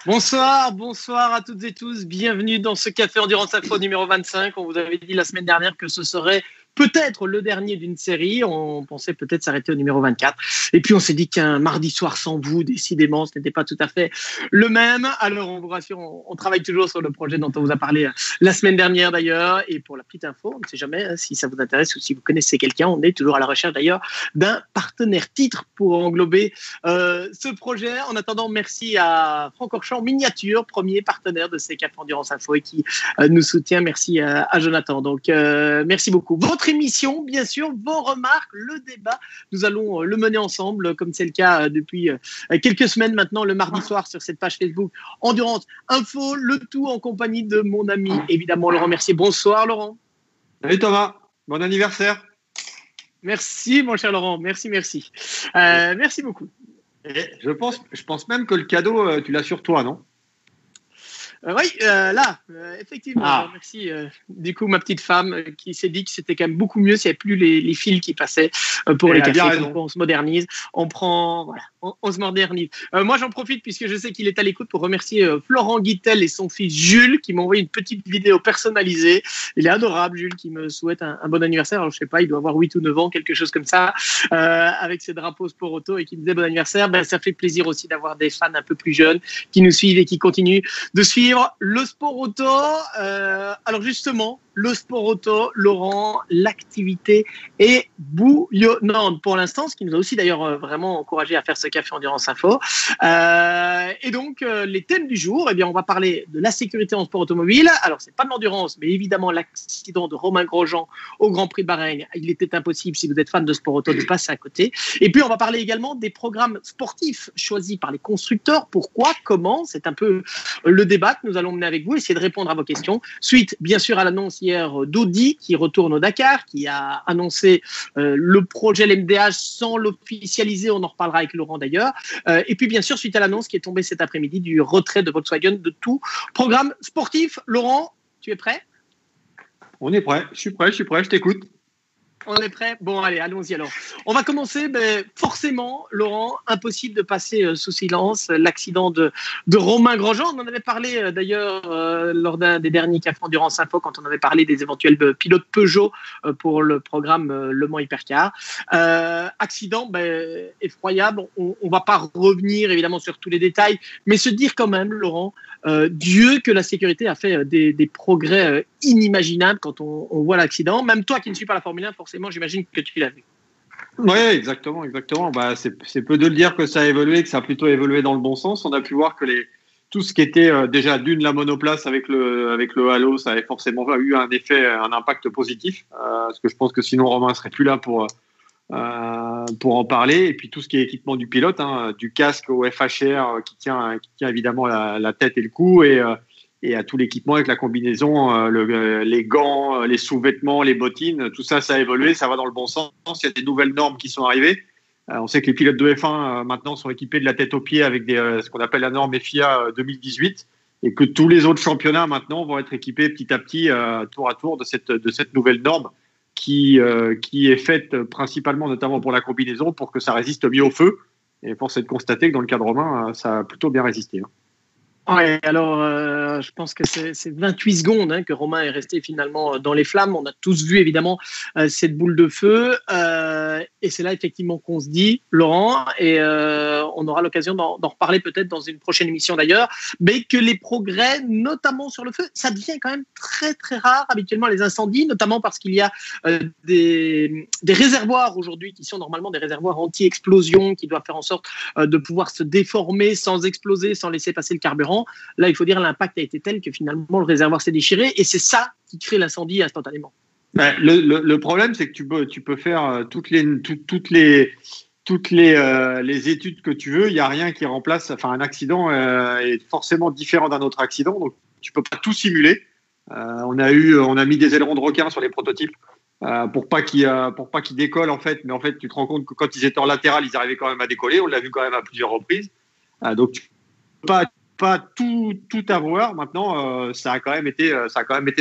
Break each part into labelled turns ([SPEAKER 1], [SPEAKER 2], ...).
[SPEAKER 1] Bonsoir à toutes et tous. Bienvenue dans ce Café Endurance Info numéro 25. On vous avait dit la semaine dernière que ce serait peut-être le dernier d'une série. On pensait peut-être s'arrêter au numéro 24. Et puis on s'est dit qu'un mardi soir sans vous, décidément, ce n'était pas tout à fait le même. Alors on vous rassure, on travaille toujours sur le projet dont on vous a parlé la semaine dernière d'ailleurs. Et pour la petite info, on ne sait jamais si ça vous intéresse ou si vous connaissez quelqu'un. On est toujours à la recherche d'ailleurs d'un partenaire titre pour englober ce projet. En attendant, merci à Franck Orchamps Miniature, premier partenaire de ces Cafés Endurance Info et qui nous soutient. Merci à Jonathan. Donc merci beaucoup. Votre émission, bien sûr, vos remarques, le débat, nous allons le mener ensemble, comme c'est le cas depuis quelques semaines maintenant, le mardi soir sur cette page Facebook Endurance Info, le tout en compagnie de mon ami, évidemment, Laurent Mercier. Bonsoir, Laurent.
[SPEAKER 2] Salut Thomas, bon anniversaire.
[SPEAKER 1] Merci, mon cher Laurent. Merci. Merci beaucoup.
[SPEAKER 2] Et je pense même que le cadeau, tu l'as sur toi, non?
[SPEAKER 1] Oui, effectivement, merci. Du coup, ma petite femme qui s'est dit que c'était quand même beaucoup mieux s'il n'y avait plus les fils qui passaient pour les cafés. On se modernise, on se modernise. Moi, j'en profite puisque je sais qu'il est à l'écoute pour remercier Florent Guitel et son fils Jules qui m'ont envoyé une petite vidéo personnalisée. Il est adorable, Jules, qui me souhaite un bon anniversaire. Alors, je sais pas, il doit avoir 8 ou 9 ans, quelque chose comme ça, avec ses drapeaux sport auto et qui me disait bon anniversaire. Ben, ça fait plaisir aussi d'avoir des fans un peu plus jeunes qui nous suivent et qui continuent de suivre le sport auto. Alors justement, le sport auto, Laurent, l'activité est bouillonnante pour l'instant, ce qui nous a aussi d'ailleurs vraiment encouragé à faire ce Café Endurance Info. Et donc, les thèmes du jour, eh bien, on va parler de la sécurité en sport automobile. Alors, c'est pas de l'endurance, mais évidemment l'accident de Romain Grosjean au Grand Prix de Bahreïn. Il était impossible, si vous êtes fan de sport auto, de passer à côté. Et puis, on va parler également des programmes sportifs choisis par les constructeurs. Pourquoi, comment? C'est un peu le débat que nous allons mener avec vous, essayer de répondre à vos questions. Suite, bien sûr, à l'annonce hier d'Audi qui retourne au Dakar, qui a annoncé le projet LMDH sans l'officialiser. On en reparlera avec Laurent d'ailleurs. Et puis, bien sûr, suite à l'annonce qui est tombée cet après-midi du retrait de Volkswagen de tout programme sportif. Laurent, tu es prêt?
[SPEAKER 2] On est prêt. Je suis prêt, je t'écoute.
[SPEAKER 1] On est prêt? Bon, allez, allons-y alors. On va commencer, forcément, Laurent, impossible de passer sous silence l'accident de Romain Grosjean. On en avait parlé d'ailleurs lors d'un des derniers Cafés Endurance Info quand on avait parlé des éventuels pilotes Peugeot pour le programme Le Mans Hypercar. Accident effroyable. On ne va pas revenir évidemment sur tous les détails, mais se dire quand même, Laurent, Dieu que la sécurité a fait des progrès inimaginables quand on voit l'accident. Même toi qui ne suis pas la Formule 1, forcément, j'imagine que tu l'as vu.
[SPEAKER 2] Oui, exactement. C'est peu de le dire que ça a évolué, que ça a plutôt évolué dans le bon sens. On a pu voir que tout ce qui était déjà d'une la monoplace avec le halo, ça avait forcément eu un impact positif. Parce que je pense que sinon Romain serait plus là pour en parler. Et puis tout ce qui est équipement du pilote, du casque au FHR qui tient évidemment la tête et le cou et à tout l'équipement avec la combinaison, les gants, les sous-vêtements, les bottines, tout ça, ça a évolué, ça va dans le bon sens. Il y a des nouvelles normes qui sont arrivées. On sait que les pilotes de F1 maintenant sont équipés de la tête aux pieds avec ce qu'on appelle la norme FIA 2018 et que tous les autres championnats maintenant vont être équipés petit à petit, tour à tour de cette nouvelle norme qui est faite principalement, notamment pour la combinaison, pour que ça résiste mieux au feu. Et force est de constater que dans le cas de Romain, ça a plutôt bien résisté.
[SPEAKER 1] Ouais, alors je pense que c'est 28 secondes que Romain est resté finalement dans les flammes. On a tous vu évidemment cette boule de feu et c'est là effectivement qu'on se dit, Laurent, et on aura l'occasion d'en reparler peut-être dans une prochaine émission d'ailleurs, mais que les progrès, notamment sur le feu, ça devient quand même très très rare habituellement les incendies, notamment parce qu'il y a des réservoirs aujourd'hui qui sont normalement des réservoirs anti-explosion qui doivent faire en sorte de pouvoir se déformer sans exploser, sans laisser passer le carburant. Là, il faut dire l'impact a été tel que finalement le réservoir s'est déchiré et c'est ça qui crée l'incendie instantanément.
[SPEAKER 2] Le problème, c'est que tu peux faire toutes les études que tu veux. Il n'y a rien qui remplace. Enfin, un accident est forcément différent d'un autre accident, donc tu peux pas tout simuler. On a mis des ailerons de requin sur les prototypes pour pas qu'ils décollent en fait. Mais en fait, tu te rends compte que quand ils étaient en latéral, ils arrivaient quand même à décoller. On l'a vu quand même à plusieurs reprises. Donc tu peux pas tout avoir. Maintenant, ça a quand même été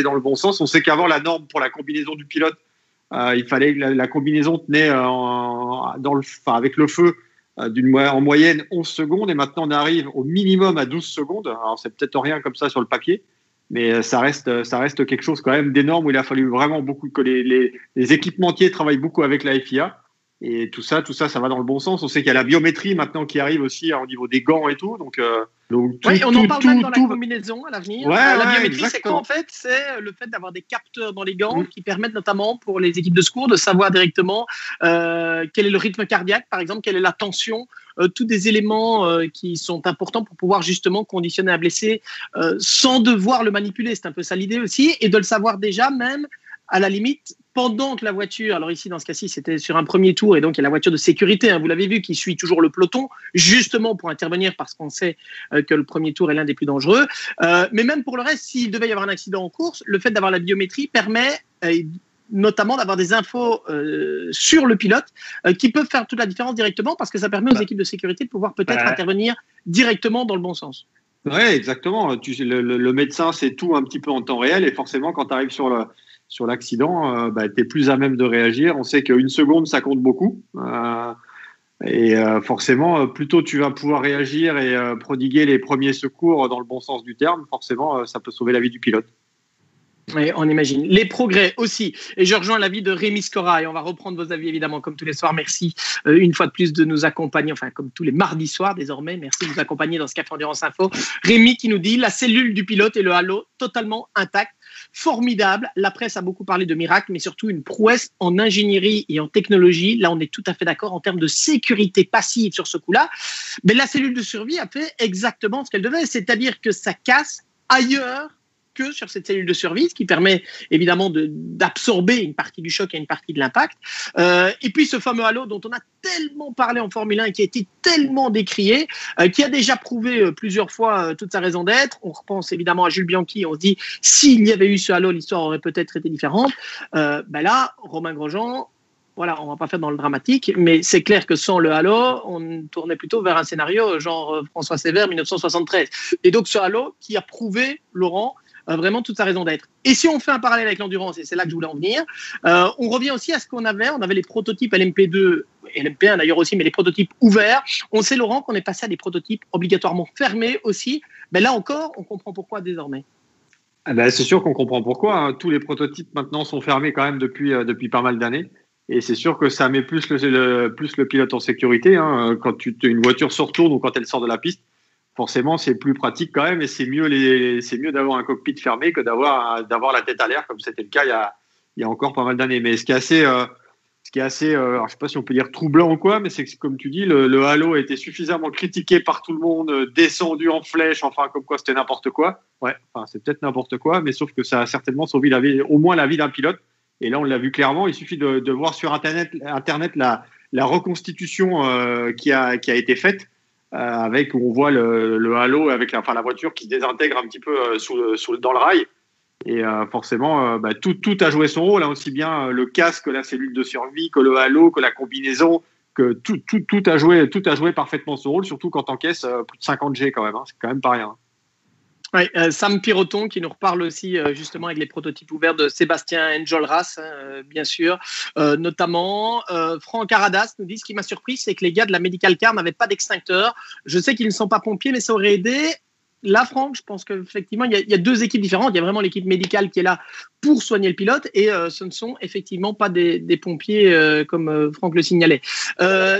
[SPEAKER 2] dans le bon sens. On sait qu'avant la norme pour la combinaison du pilote, il fallait que la combinaison tenait avec le feu en moyenne 11 secondes, et maintenant on arrive au minimum à 12 secondes. Alors c'est peut-être rien comme ça sur le papier, mais ça reste quelque chose quand même d'énorme, où il a fallu vraiment beaucoup que les équipementiers travaillent beaucoup avec la FIA. Et tout ça, ça va dans le bon sens. On sait qu'il y a la biométrie maintenant qui arrive aussi au niveau des gants et tout. Donc
[SPEAKER 1] on en parle même dans la combinaison à l'avenir. La biométrie, exactement. C'est quoi en fait? C'est le fait d'avoir des capteurs dans les gants qui permettent notamment pour les équipes de secours de savoir directement quel est le rythme cardiaque, par exemple, quelle est la tension, tous des éléments qui sont importants pour pouvoir justement conditionner un blessé sans devoir le manipuler. C'est un peu ça l'idée aussi, et de le savoir déjà même à la limite pendant que la voiture, alors ici dans ce cas-ci c'était sur un premier tour, et donc il y a la voiture de sécurité, vous l'avez vu, qui suit toujours le peloton justement pour intervenir, parce qu'on sait que le premier tour est l'un des plus dangereux, mais même pour le reste, s'il devait y avoir un accident en course, le fait d'avoir la biométrie permet notamment d'avoir des infos sur le pilote qui peuvent faire toute la différence directement, parce que ça permet aux équipes de sécurité de pouvoir peut-être intervenir directement dans le bon sens.
[SPEAKER 2] Oui, exactement. Le médecin sait tout un petit peu en temps réel, et forcément quand tu arrives sur l'accident, tu es plus à même de réagir. On sait qu'une seconde, ça compte beaucoup. Forcément, plus tôt tu vas pouvoir réagir et prodiguer les premiers secours dans le bon sens du terme, forcément, ça peut sauver la vie du pilote.
[SPEAKER 1] Oui, on imagine. Les progrès aussi. Et je rejoins l'avis de Rémi Scora, et on va reprendre vos avis évidemment comme tous les soirs. Merci une fois de plus de nous accompagner, enfin comme tous les mardis soirs désormais. Merci de nous accompagner dans ce Café Endurance Info. Rémi qui nous dit: la cellule du pilote et le halo totalement intact. Formidable. La presse a beaucoup parlé de miracle, mais surtout une prouesse en ingénierie et en technologie. Là, on est tout à fait d'accord en termes de sécurité passive sur ce coup-là. Mais la cellule de survie a fait exactement ce qu'elle devait, c'est-à-dire que ça casse ailleurs que sur cette cellule de survie, ce qui permet évidemment d'absorber une partie du choc et une partie de l'impact. Et puis ce fameux halo dont on a tellement parlé en Formule 1 et qui a été tellement décrié, qui a déjà prouvé plusieurs fois toute sa raison d'être. On repense évidemment à Jules Bianchi, on se dit s'il y avait eu ce halo, l'histoire aurait peut-être été différente. Là, Romain Grosjean, voilà, on va pas faire dans le dramatique, mais c'est clair que sans le halo, on tournait plutôt vers un scénario genre François Sévère 1973. Et donc ce halo qui a prouvé, Laurent, vraiment toute sa raison d'être. Et si on fait un parallèle avec l'endurance, et c'est là que je voulais en venir, on revient aussi à ce qu'on avait. On avait les prototypes LMP2 et LMP1 d'ailleurs aussi, mais les prototypes ouverts. On sait, Laurent, qu'on est passé à des prototypes obligatoirement fermés aussi. Mais là encore, on comprend pourquoi désormais.
[SPEAKER 2] C'est sûr qu'on comprend pourquoi. Tous les prototypes maintenant sont fermés quand même depuis pas mal d'années. Et c'est sûr que ça met plus le pilote en sécurité. Quand une voiture se retourne ou quand elle sort de la piste, forcément, c'est plus pratique quand même, et c'est mieux d'avoir un cockpit fermé que d'avoir la tête à l'air, comme c'était le cas il y a encore pas mal d'années. Mais ce qui est assez, alors je sais pas si on peut dire troublant ou quoi, mais c'est que, comme tu dis, le halo a été suffisamment critiqué par tout le monde, descendu en flèche, enfin comme quoi c'était n'importe quoi. Ouais, enfin c'est peut-être n'importe quoi, mais sauf que ça a certainement sauvé au moins la vie d'un pilote. Et là, on l'a vu clairement. Il suffit de voir sur Internet la reconstitution qui a été faite. Où on voit le halo avec la voiture qui se désintègre un petit peu dans le rail. Et forcément, tout a joué son rôle, aussi bien le casque que la cellule de survie, que le halo, que la combinaison, que tout a joué parfaitement son rôle, surtout quand t'encaisses plus de 50 G quand même. C'est quand même pas rien.
[SPEAKER 1] Ouais, Sam Piroton qui nous reparle aussi justement avec les prototypes ouverts de Sébastien Enjolras, bien sûr, notamment. Franck Aradas nous dit: ce qui m'a surpris, c'est que les gars de la Medical Car n'avaient pas d'extincteur. Je sais qu'ils ne sont pas pompiers, mais ça aurait aidé. Là, Franck, je pense qu'effectivement, il y a deux équipes différentes. Il y a vraiment l'équipe médicale qui est là pour soigner le pilote, et ce ne sont effectivement pas des pompiers comme Franck le signalait.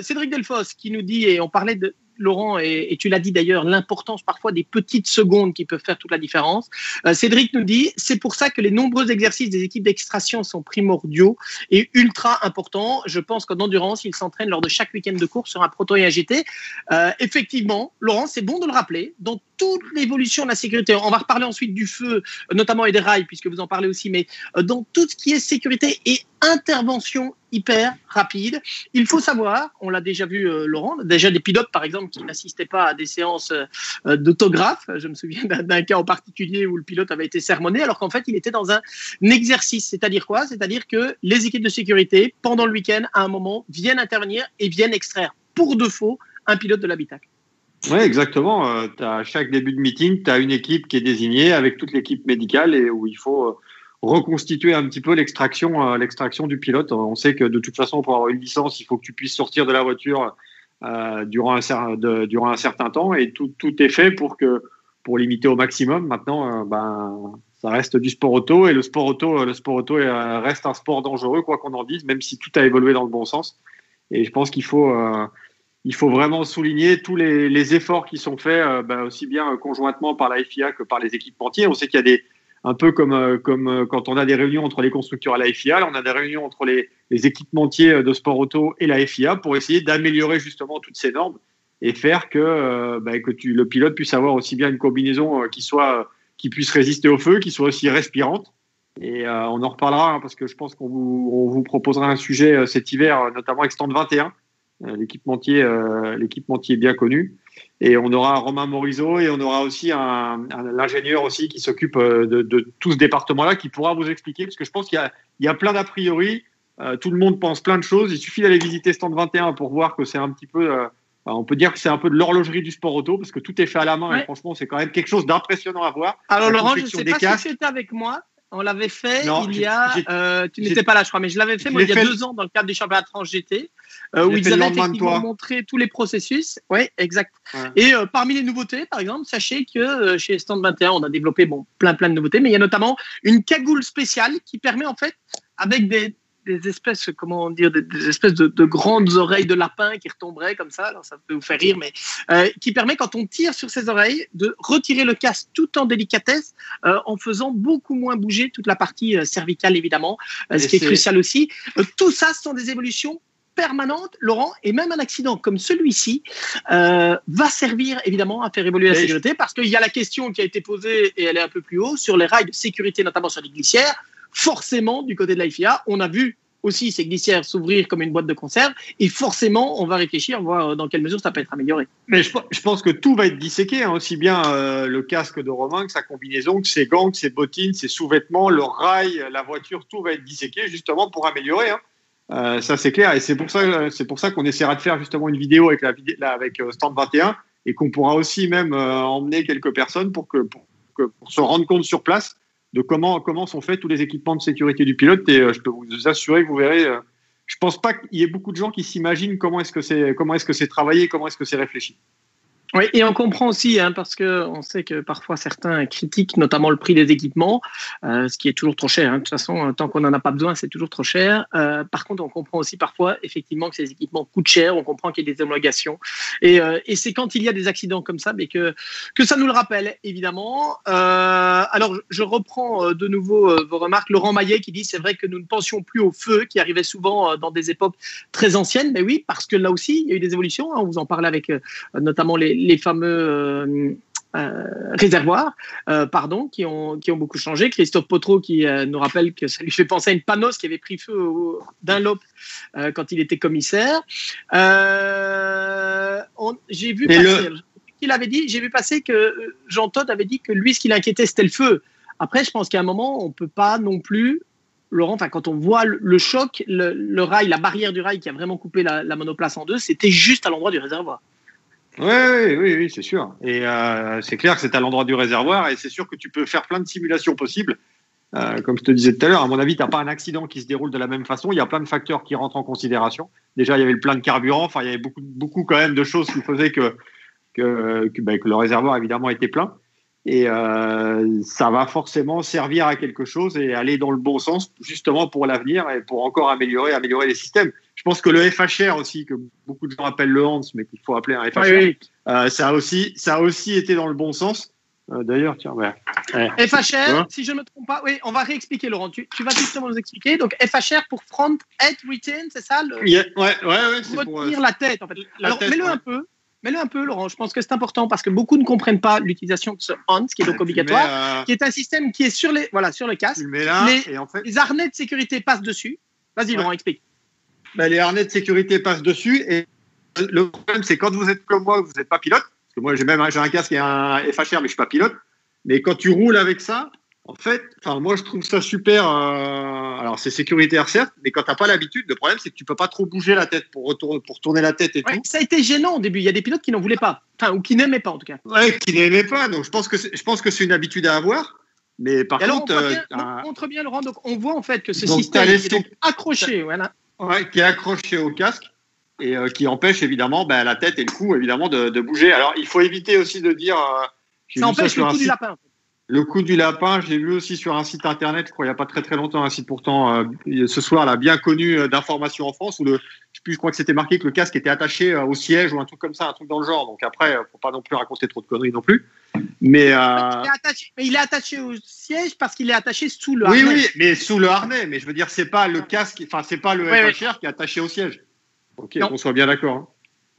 [SPEAKER 1] Cédric Delfosse qui nous dit, et on parlait de Laurent, et tu l'as dit d'ailleurs, l'importance parfois des petites secondes qui peuvent faire toute la différence. Cédric nous dit: c'est pour ça que les nombreux exercices des équipes d'extraction sont primordiaux et ultra importants. Je pense qu'en endurance, ils s'entraînent lors de chaque week-end de course sur un proto et un GT. Effectivement, Laurent, c'est bon de le rappeler, dans toute l'évolution de la sécurité, on va reparler ensuite du feu, notamment, et des rails, puisque vous en parlez aussi, mais dans tout ce qui est sécurité et intervention hyper rapide, il faut savoir, on l'a déjà vu, Laurent, déjà des pilotes par exemple qui n'assistaient pas à des séances d'autographe. Je me souviens d'un cas en particulier où le pilote avait été sermonné alors qu'en fait il était dans un exercice. C'est-à-dire quoi? C'est-à-dire que les équipes de sécurité, pendant le week-end, à un moment, viennent intervenir et viennent extraire pour de faux un pilote de l'habitacle.
[SPEAKER 2] Oui, exactement. À chaque début de meeting, tu as une équipe qui est désignée avec toute l'équipe médicale, et où il faut reconstituer un petit peu l'extraction du pilote. On sait que de toute façon, pour avoir une licence, il faut que tu puisses sortir de la voiture durant un certain temps, et tout est fait pour limiter au maximum. Maintenant, ça reste du sport auto, et le sport auto reste un sport dangereux, quoi qu'on en dise, même si tout a évolué dans le bon sens. Et je pense qu'il faut vraiment souligner tous les efforts qui sont faits, aussi bien conjointement par la FIA que par les équipementiers. On sait qu'il y a un peu comme quand on a des réunions entre les constructeurs et la FIA, là, on a des réunions entre les équipementiers de sport auto et la FIA pour essayer d'améliorer justement toutes ces normes et faire que le pilote puisse avoir aussi bien une combinaison qui puisse résister au feu, qui soit aussi respirante. Et on en reparlera, parce que je pense qu'on vous proposera un sujet cet hiver, notamment avec Stand 21, l'équipementier bien connu. Et on aura Romain Morizot, et on aura aussi l'ingénieur aussi qui s'occupe de tout ce département-là, qui pourra vous expliquer, parce que je pense qu'il y a plein d'a priori. Tout le monde pense plein de choses. Il suffit d'aller visiter Stand 21 pour voir que c'est un petit peu, on peut dire que c'est un peu de l'horlogerie du sport auto, parce que tout est fait à la main. Ouais. Et franchement, c'est quand même quelque chose d'impressionnant à voir.
[SPEAKER 1] Alors Laurent, je ne sais pas si tu étais avec moi. On l'avait fait il y a. Tu n'étais pas là, je crois, mais je l'avais fait il y a 2 ans dans le cadre du championnat de France GT, où ils avaient effectivement montré tous les processus. Oui, exact. Ouais. Et parmi les nouveautés, par exemple, sachez que chez Stand 21, on a développé plein de nouveautés, mais il y a notamment une cagoule spéciale qui permet en fait, avec des espèces, comment dire, des espèces de grandes oreilles de lapin qui retomberaient comme ça, alors ça peut vous faire rire, mais qui permet, quand on tire sur ces oreilles, de retirer le casque tout en délicatesse, en faisant beaucoup moins bouger toute la partie cervicale, évidemment, ce qui est crucial aussi. Tout ça, ce sont des évolutions permanente, Laurent, et même un accident comme celui-ci va servir évidemment à faire évoluer la sécurité, parce qu'il y a la question qui a été posée, et elle est un peu plus haut, sur les rails de sécurité, notamment sur les glissières. Forcément, du côté de la FIA, on a vu aussi ces glissières s'ouvrir comme une boîte de conserve, et forcément, on va réfléchir, voir dans quelle mesure ça peut être amélioré.
[SPEAKER 2] Mais je pense que tout va être disséqué, aussi bien le casque de Romain que sa combinaison, que ses gants, que ses bottines, ses sous-vêtements, le rail, la voiture, tout va être disséqué justement pour améliorer. Ça, c'est clair, et c'est pour ça qu'on essaiera de faire justement une vidéo avec Stand 21, et qu'on pourra aussi même emmener quelques personnes pour se rendre compte sur place de comment sont faits tous les équipements de sécurité du pilote. Et je peux vous assurer que vous verrez, je pense pas qu'il y ait beaucoup de gens qui s'imaginent comment est-ce que c'est travaillé, comment est-ce que c'est réfléchi.
[SPEAKER 1] Oui, et on comprend aussi, parce qu'on sait que parfois certains critiquent notamment le prix des équipements, ce qui est toujours trop cher. De toute façon, tant qu'on n'en a pas besoin, c'est toujours trop cher. Par contre, on comprend aussi parfois effectivement que ces équipements coûtent cher, on comprend qu'il y a des homologations. Et c'est quand il y a des accidents comme ça que ça nous le rappelle, évidemment. Alors, je reprends de nouveau vos remarques. Laurent Maillet qui dit « C'est vrai que nous ne pensions plus au feu qui arrivait souvent dans des époques très anciennes. » Mais oui, parce que là aussi, il y a eu des évolutions. On vous en parle avec notamment les fameux réservoirs qui ont beaucoup changé. Christophe Potreau qui nous rappelle que ça lui fait penser à une Panos qui avait pris feu au Dunlop quand il était commissaire. J'ai vu passer, qu'il avait dit, j'ai vu passer que Jean Todt avait dit que lui, ce qui l'inquiétait, c'était le feu. Après, je pense qu'à un moment, on ne peut pas non plus, Laurent, quand on voit le choc, le rail, la barrière du rail qui a vraiment coupé la monoplace en deux, c'était juste à l'endroit du réservoir.
[SPEAKER 2] Oui, c'est sûr. Et c'est clair que c'est à l'endroit du réservoir, et c'est sûr que tu peux faire plein de simulations possibles. Comme je te disais tout à l'heure, à mon avis, tu n'as pas un accident qui se déroule de la même façon. Il y a plein de facteurs qui rentrent en considération. Déjà, il y avait le plein de carburant. Enfin, il y avait beaucoup quand même de choses qui faisaient que le réservoir, évidemment, était plein. Et ça va forcément servir à quelque chose et aller dans le bon sens, justement pour l'avenir et pour encore améliorer les systèmes. Je pense que le FHR aussi, que beaucoup de gens appellent le HANS, mais qu'il faut appeler un FHR, ça a aussi été dans le bon sens. D'ailleurs, tiens,
[SPEAKER 1] FHR, si je ne me trompe pas, oui, on va réexpliquer, Laurent. Tu vas justement nous expliquer. Donc, FHR pour Front Head Retain, c'est ça
[SPEAKER 2] c'est
[SPEAKER 1] retenir la tête, en fait. Alors, mets-le un peu, Laurent. Je pense que c'est important parce que beaucoup ne comprennent pas l'utilisation de ce HANS, qui est donc obligatoire, qui est un système qui est sur le casque.
[SPEAKER 2] Tu le mets là,
[SPEAKER 1] et en fait... Les harnais de sécurité passent dessus. Vas-y, Laurent, explique.
[SPEAKER 2] Les harnais de sécurité passent dessus, et le problème, c'est quand vous êtes comme moi, vous n'êtes pas pilote. Parce que moi, j'ai un casque et un FHR, mais je ne suis pas pilote. Mais quand tu roules avec ça, en fait, moi, je trouve ça super. Alors, c'est sécuritaire, certes, mais quand tu n'as pas l'habitude, le problème, c'est que tu ne peux pas trop bouger la tête pour tourner la tête et tout.
[SPEAKER 1] Ça a été gênant au début. Il y a des pilotes qui n'en voulaient pas. Ou qui n'aimaient pas, en tout cas.
[SPEAKER 2] Oui, qui n'aimaient pas. Donc, je pense que c'est une habitude à avoir. Mais par contre.
[SPEAKER 1] On montre bien, Laurent. Donc, on voit en fait que ce système est donc accroché. Voilà.
[SPEAKER 2] Qui est accroché au casque. et qui empêche évidemment la tête et le cou évidemment de bouger. Alors il faut éviter aussi de dire.
[SPEAKER 1] Ça empêche le cou du lapin.
[SPEAKER 2] Le cou du lapin, je l'ai vu aussi sur un site internet, je crois il n'y a pas très longtemps, un site pourtant ce soir là bien connu d'information en France où je crois que c'était marqué que le casque était attaché au siège ou un truc comme ça, un truc dans le genre. Donc après, faut pas non plus raconter trop de conneries non plus. Mais
[SPEAKER 1] il est attaché au siège parce qu'il est attaché sous le
[SPEAKER 2] harnais. Oui, mais sous le harnais. Mais je veux dire, c'est pas le casque, enfin c'est pas le FHR qui est attaché au siège. Ok, on soit bien d'accord. Hein.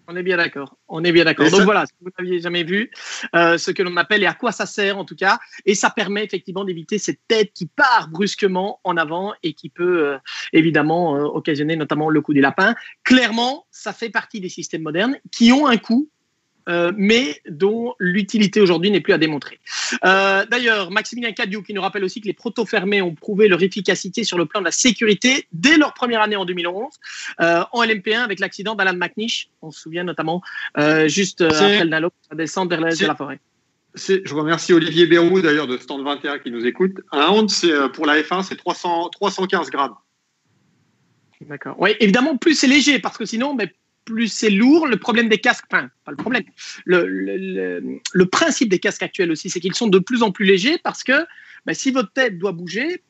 [SPEAKER 1] On est bien d'accord. Donc voilà, si vous n'aviez jamais vu, ce que l'on appelle et à quoi ça sert en tout cas, et ça permet effectivement d'éviter cette tête qui part brusquement en avant et qui peut évidemment occasionner notamment le coup du lapin. Clairement, ça fait partie des systèmes modernes qui ont un coût. Mais dont l'utilité aujourd'hui n'est plus à démontrer. D'ailleurs, Maximilien Cadieux qui nous rappelle aussi que les proto-fermés ont prouvé leur efficacité sur le plan de la sécurité dès leur première année en 2011 en LMP1 avec l'accident d'Alan McNish. On se souvient notamment juste après le Nalo, à descendre vers l'est de la forêt.
[SPEAKER 2] Je remercie Olivier Bérou d'ailleurs de Stand 21 qui nous écoute. Un ounce pour la F1, c'est 315 grammes.
[SPEAKER 1] D'accord. Oui, évidemment, plus c'est léger parce que sinon, plus c'est lourd. Le problème des casques, enfin, pas le problème, le principe des casques actuels aussi, c'est qu'ils sont de plus en plus légers parce que si votre tête doit bouger,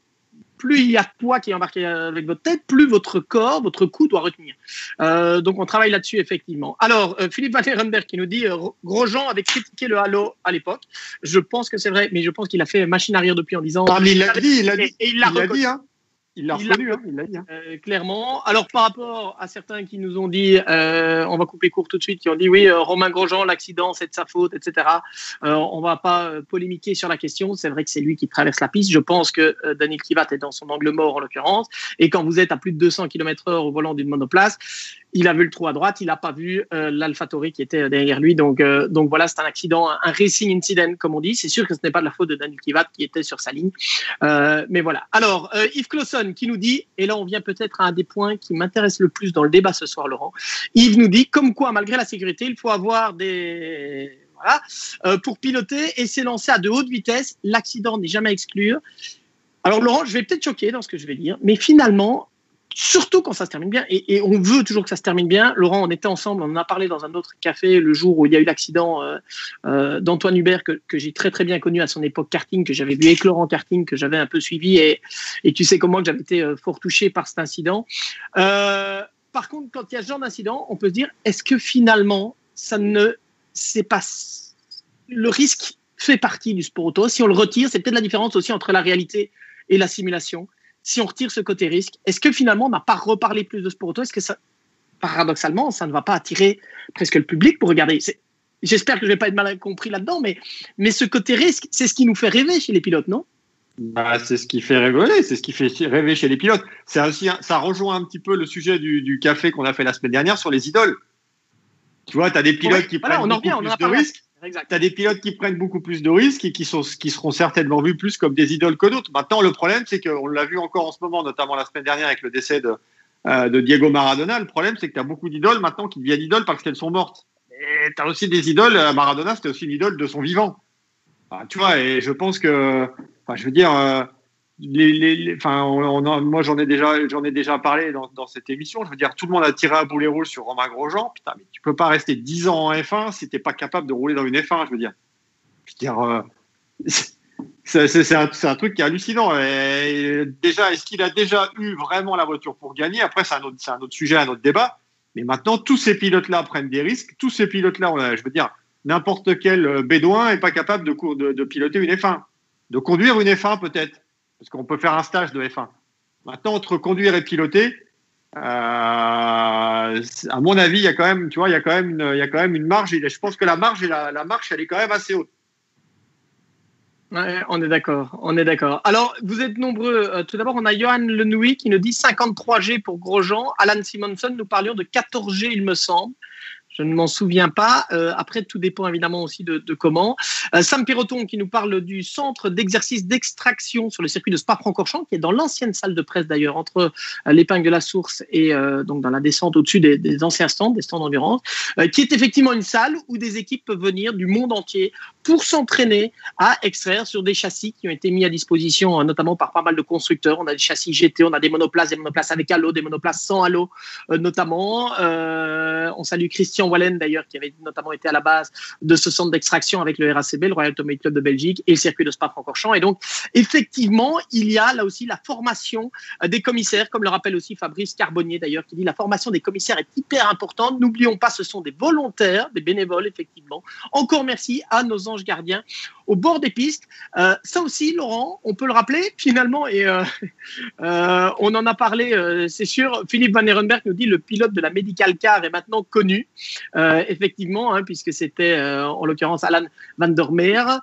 [SPEAKER 1] plus il y a de poids qui est embarqué avec votre tête, plus votre corps, votre cou doit retenir. Donc on travaille là-dessus effectivement. Alors Philippe Van Ehrenberg qui nous dit Grosjean avait critiqué le halo à l'époque. Je pense que c'est vrai, mais je pense qu'il a fait machine arrière depuis en disant.
[SPEAKER 2] Mais il l'a dit,
[SPEAKER 1] et il l'a dit.
[SPEAKER 2] Hein. Il l'a reconnu, il l'a dit.
[SPEAKER 1] Clairement. Alors, par rapport à certains qui nous ont dit, on va couper court tout de suite, qui ont dit oui, Romain Grosjean, l'accident, c'est de sa faute, etc. On va pas polémiquer sur la question. C'est vrai que c'est lui qui traverse la piste. Je pense que Daniil Kvyat est dans son angle mort, en l'occurrence. Et quand vous êtes à plus de 200 km/h au volant d'une monoplace, il a vu le trou à droite, il n'a pas vu l'AlphaTauri qui était derrière lui. Donc voilà, c'est un accident, un racing incident, comme on dit. C'est sûr que ce n'est pas de la faute de Daniil Kvyat qui était sur sa ligne. Mais voilà. Alors, Yves Clausson qui nous dit, et là on vient peut-être à un des points qui m'intéresse le plus dans le débat ce soir, Laurent. Yves nous dit, comme quoi, malgré la sécurité, il faut avoir des... Voilà, pour piloter et s'élancer à de haute vitesse. L'accident n'est jamais à exclure. Alors Laurent, je vais peut-être choquer dans ce que je vais dire, mais finalement... Surtout quand ça se termine bien, et on veut toujours que ça se termine bien. Laurent, on était ensemble, on en a parlé dans un autre café le jour où il y a eu l'accident d'Antoine Hubert, que j'ai très très bien connu à son époque karting, que j'avais vu éclore en karting, que j'avais un peu suivi, et tu sais comment que j'avais été fort touché par cet incident. Par contre, quand il y a ce genre d'incident, on peut se dire, est-ce que finalement, c'est pas... Le risque fait partie du sport auto. Si on le retire, c'est peut-être la différence aussi entre la réalité et la simulation. Si on retire ce côté risque, est-ce que finalement on n'a pas reparlé plus de sport auto? Est-ce que ça, paradoxalement, ça ne va pas attirer presque le public pour regarder? J'espère que je ne vais pas être mal compris là-dedans, mais ce côté risque, c'est ce qui nous fait rêver chez les pilotes, non?
[SPEAKER 2] C'est ce qui fait rêver, c'est ce qui fait rêver chez les pilotes. Ça rejoint un petit peu le sujet du café qu'on a fait la semaine dernière sur les idoles. Tu vois, tu as des pilotes qui prennent beaucoup plus de risques. Tu as des pilotes qui prennent beaucoup plus de risques et qui seront certainement vus plus comme des idoles que d'autres. Maintenant, le problème, c'est qu'on l'a vu encore en ce moment, notamment la semaine dernière avec le décès de Diego Maradona. Le problème, c'est que tu as beaucoup d'idoles maintenant qui deviennent idoles parce qu'elles sont mortes. Et tu as aussi des idoles. Maradona, c'était aussi une idole de son vivant. Enfin, tu vois, et je pense que, je veux dire, moi j'en ai déjà parlé dans cette émission. Je veux dire, tout le monde a tiré à boulet rouge sur Romain Grosjean. Putain, mais tu peux pas rester 10 ans en F1 si t'es pas capable de rouler dans une F1. Je veux dire, c'est un truc qui est hallucinant. Et déjà, est-ce qu'il a déjà eu vraiment la voiture pour gagner? Après, c'est un autre sujet, un autre débat. Mais maintenant, tous ces pilotes-là prennent des risques. Tous ces pilotes-là, je veux dire, n'importe quel bédouin est pas capable de piloter une F1, de conduire une F1 peut-être. Parce qu'on peut faire un stage de F1. Maintenant, entre conduire et piloter, à mon avis, il y a quand même une marge. Et je pense que la marge, elle est quand même assez haute.
[SPEAKER 1] Ouais, on est d'accord. Alors, vous êtes nombreux. Tout d'abord, on a Johan Lenouy qui nous dit 53G pour Grosjean. Alan Simonson, nous parlions de 14G, il me semble. Je ne m'en souviens pas. Après, tout dépend évidemment aussi de comment. Sam Piroton qui nous parle du centre d'exercice d'extraction sur le circuit de Spa-Francorchamps, qui est dans l'ancienne salle de presse d'ailleurs, entre l'épingle de la source et donc dans la descente au-dessus des anciens stands, des stands d'endurance, qui est effectivement une salle où des équipes peuvent venir du monde entier pour s'entraîner à extraire sur des châssis qui ont été mis à disposition notamment par pas mal de constructeurs. On a des châssis GT, on a des monoplaces avec halo, des monoplaces sans halo notamment. On salue Christian Wallen d'ailleurs, qui avait notamment été à la base de ce centre d'extraction avec le RACB, le Royal Automobile Club de Belgique, et le circuit de Spa-Francorchamps. Et donc, effectivement, il y a là aussi la formation des commissaires, comme le rappelle aussi Fabrice Carbonnier d'ailleurs, qui dit la formation des commissaires est hyper importante. N'oublions pas, ce sont des volontaires, des bénévoles, effectivement. Encore merci à nos anges gardiens au bord des pistes. Ça aussi, Laurent, on peut le rappeler finalement, et on en a parlé, c'est sûr. Philippe Van Ehrenberg nous dit le pilote de la Medical Car est maintenant connu, effectivement, puisque c'était en l'occurrence Alan Van der Meer.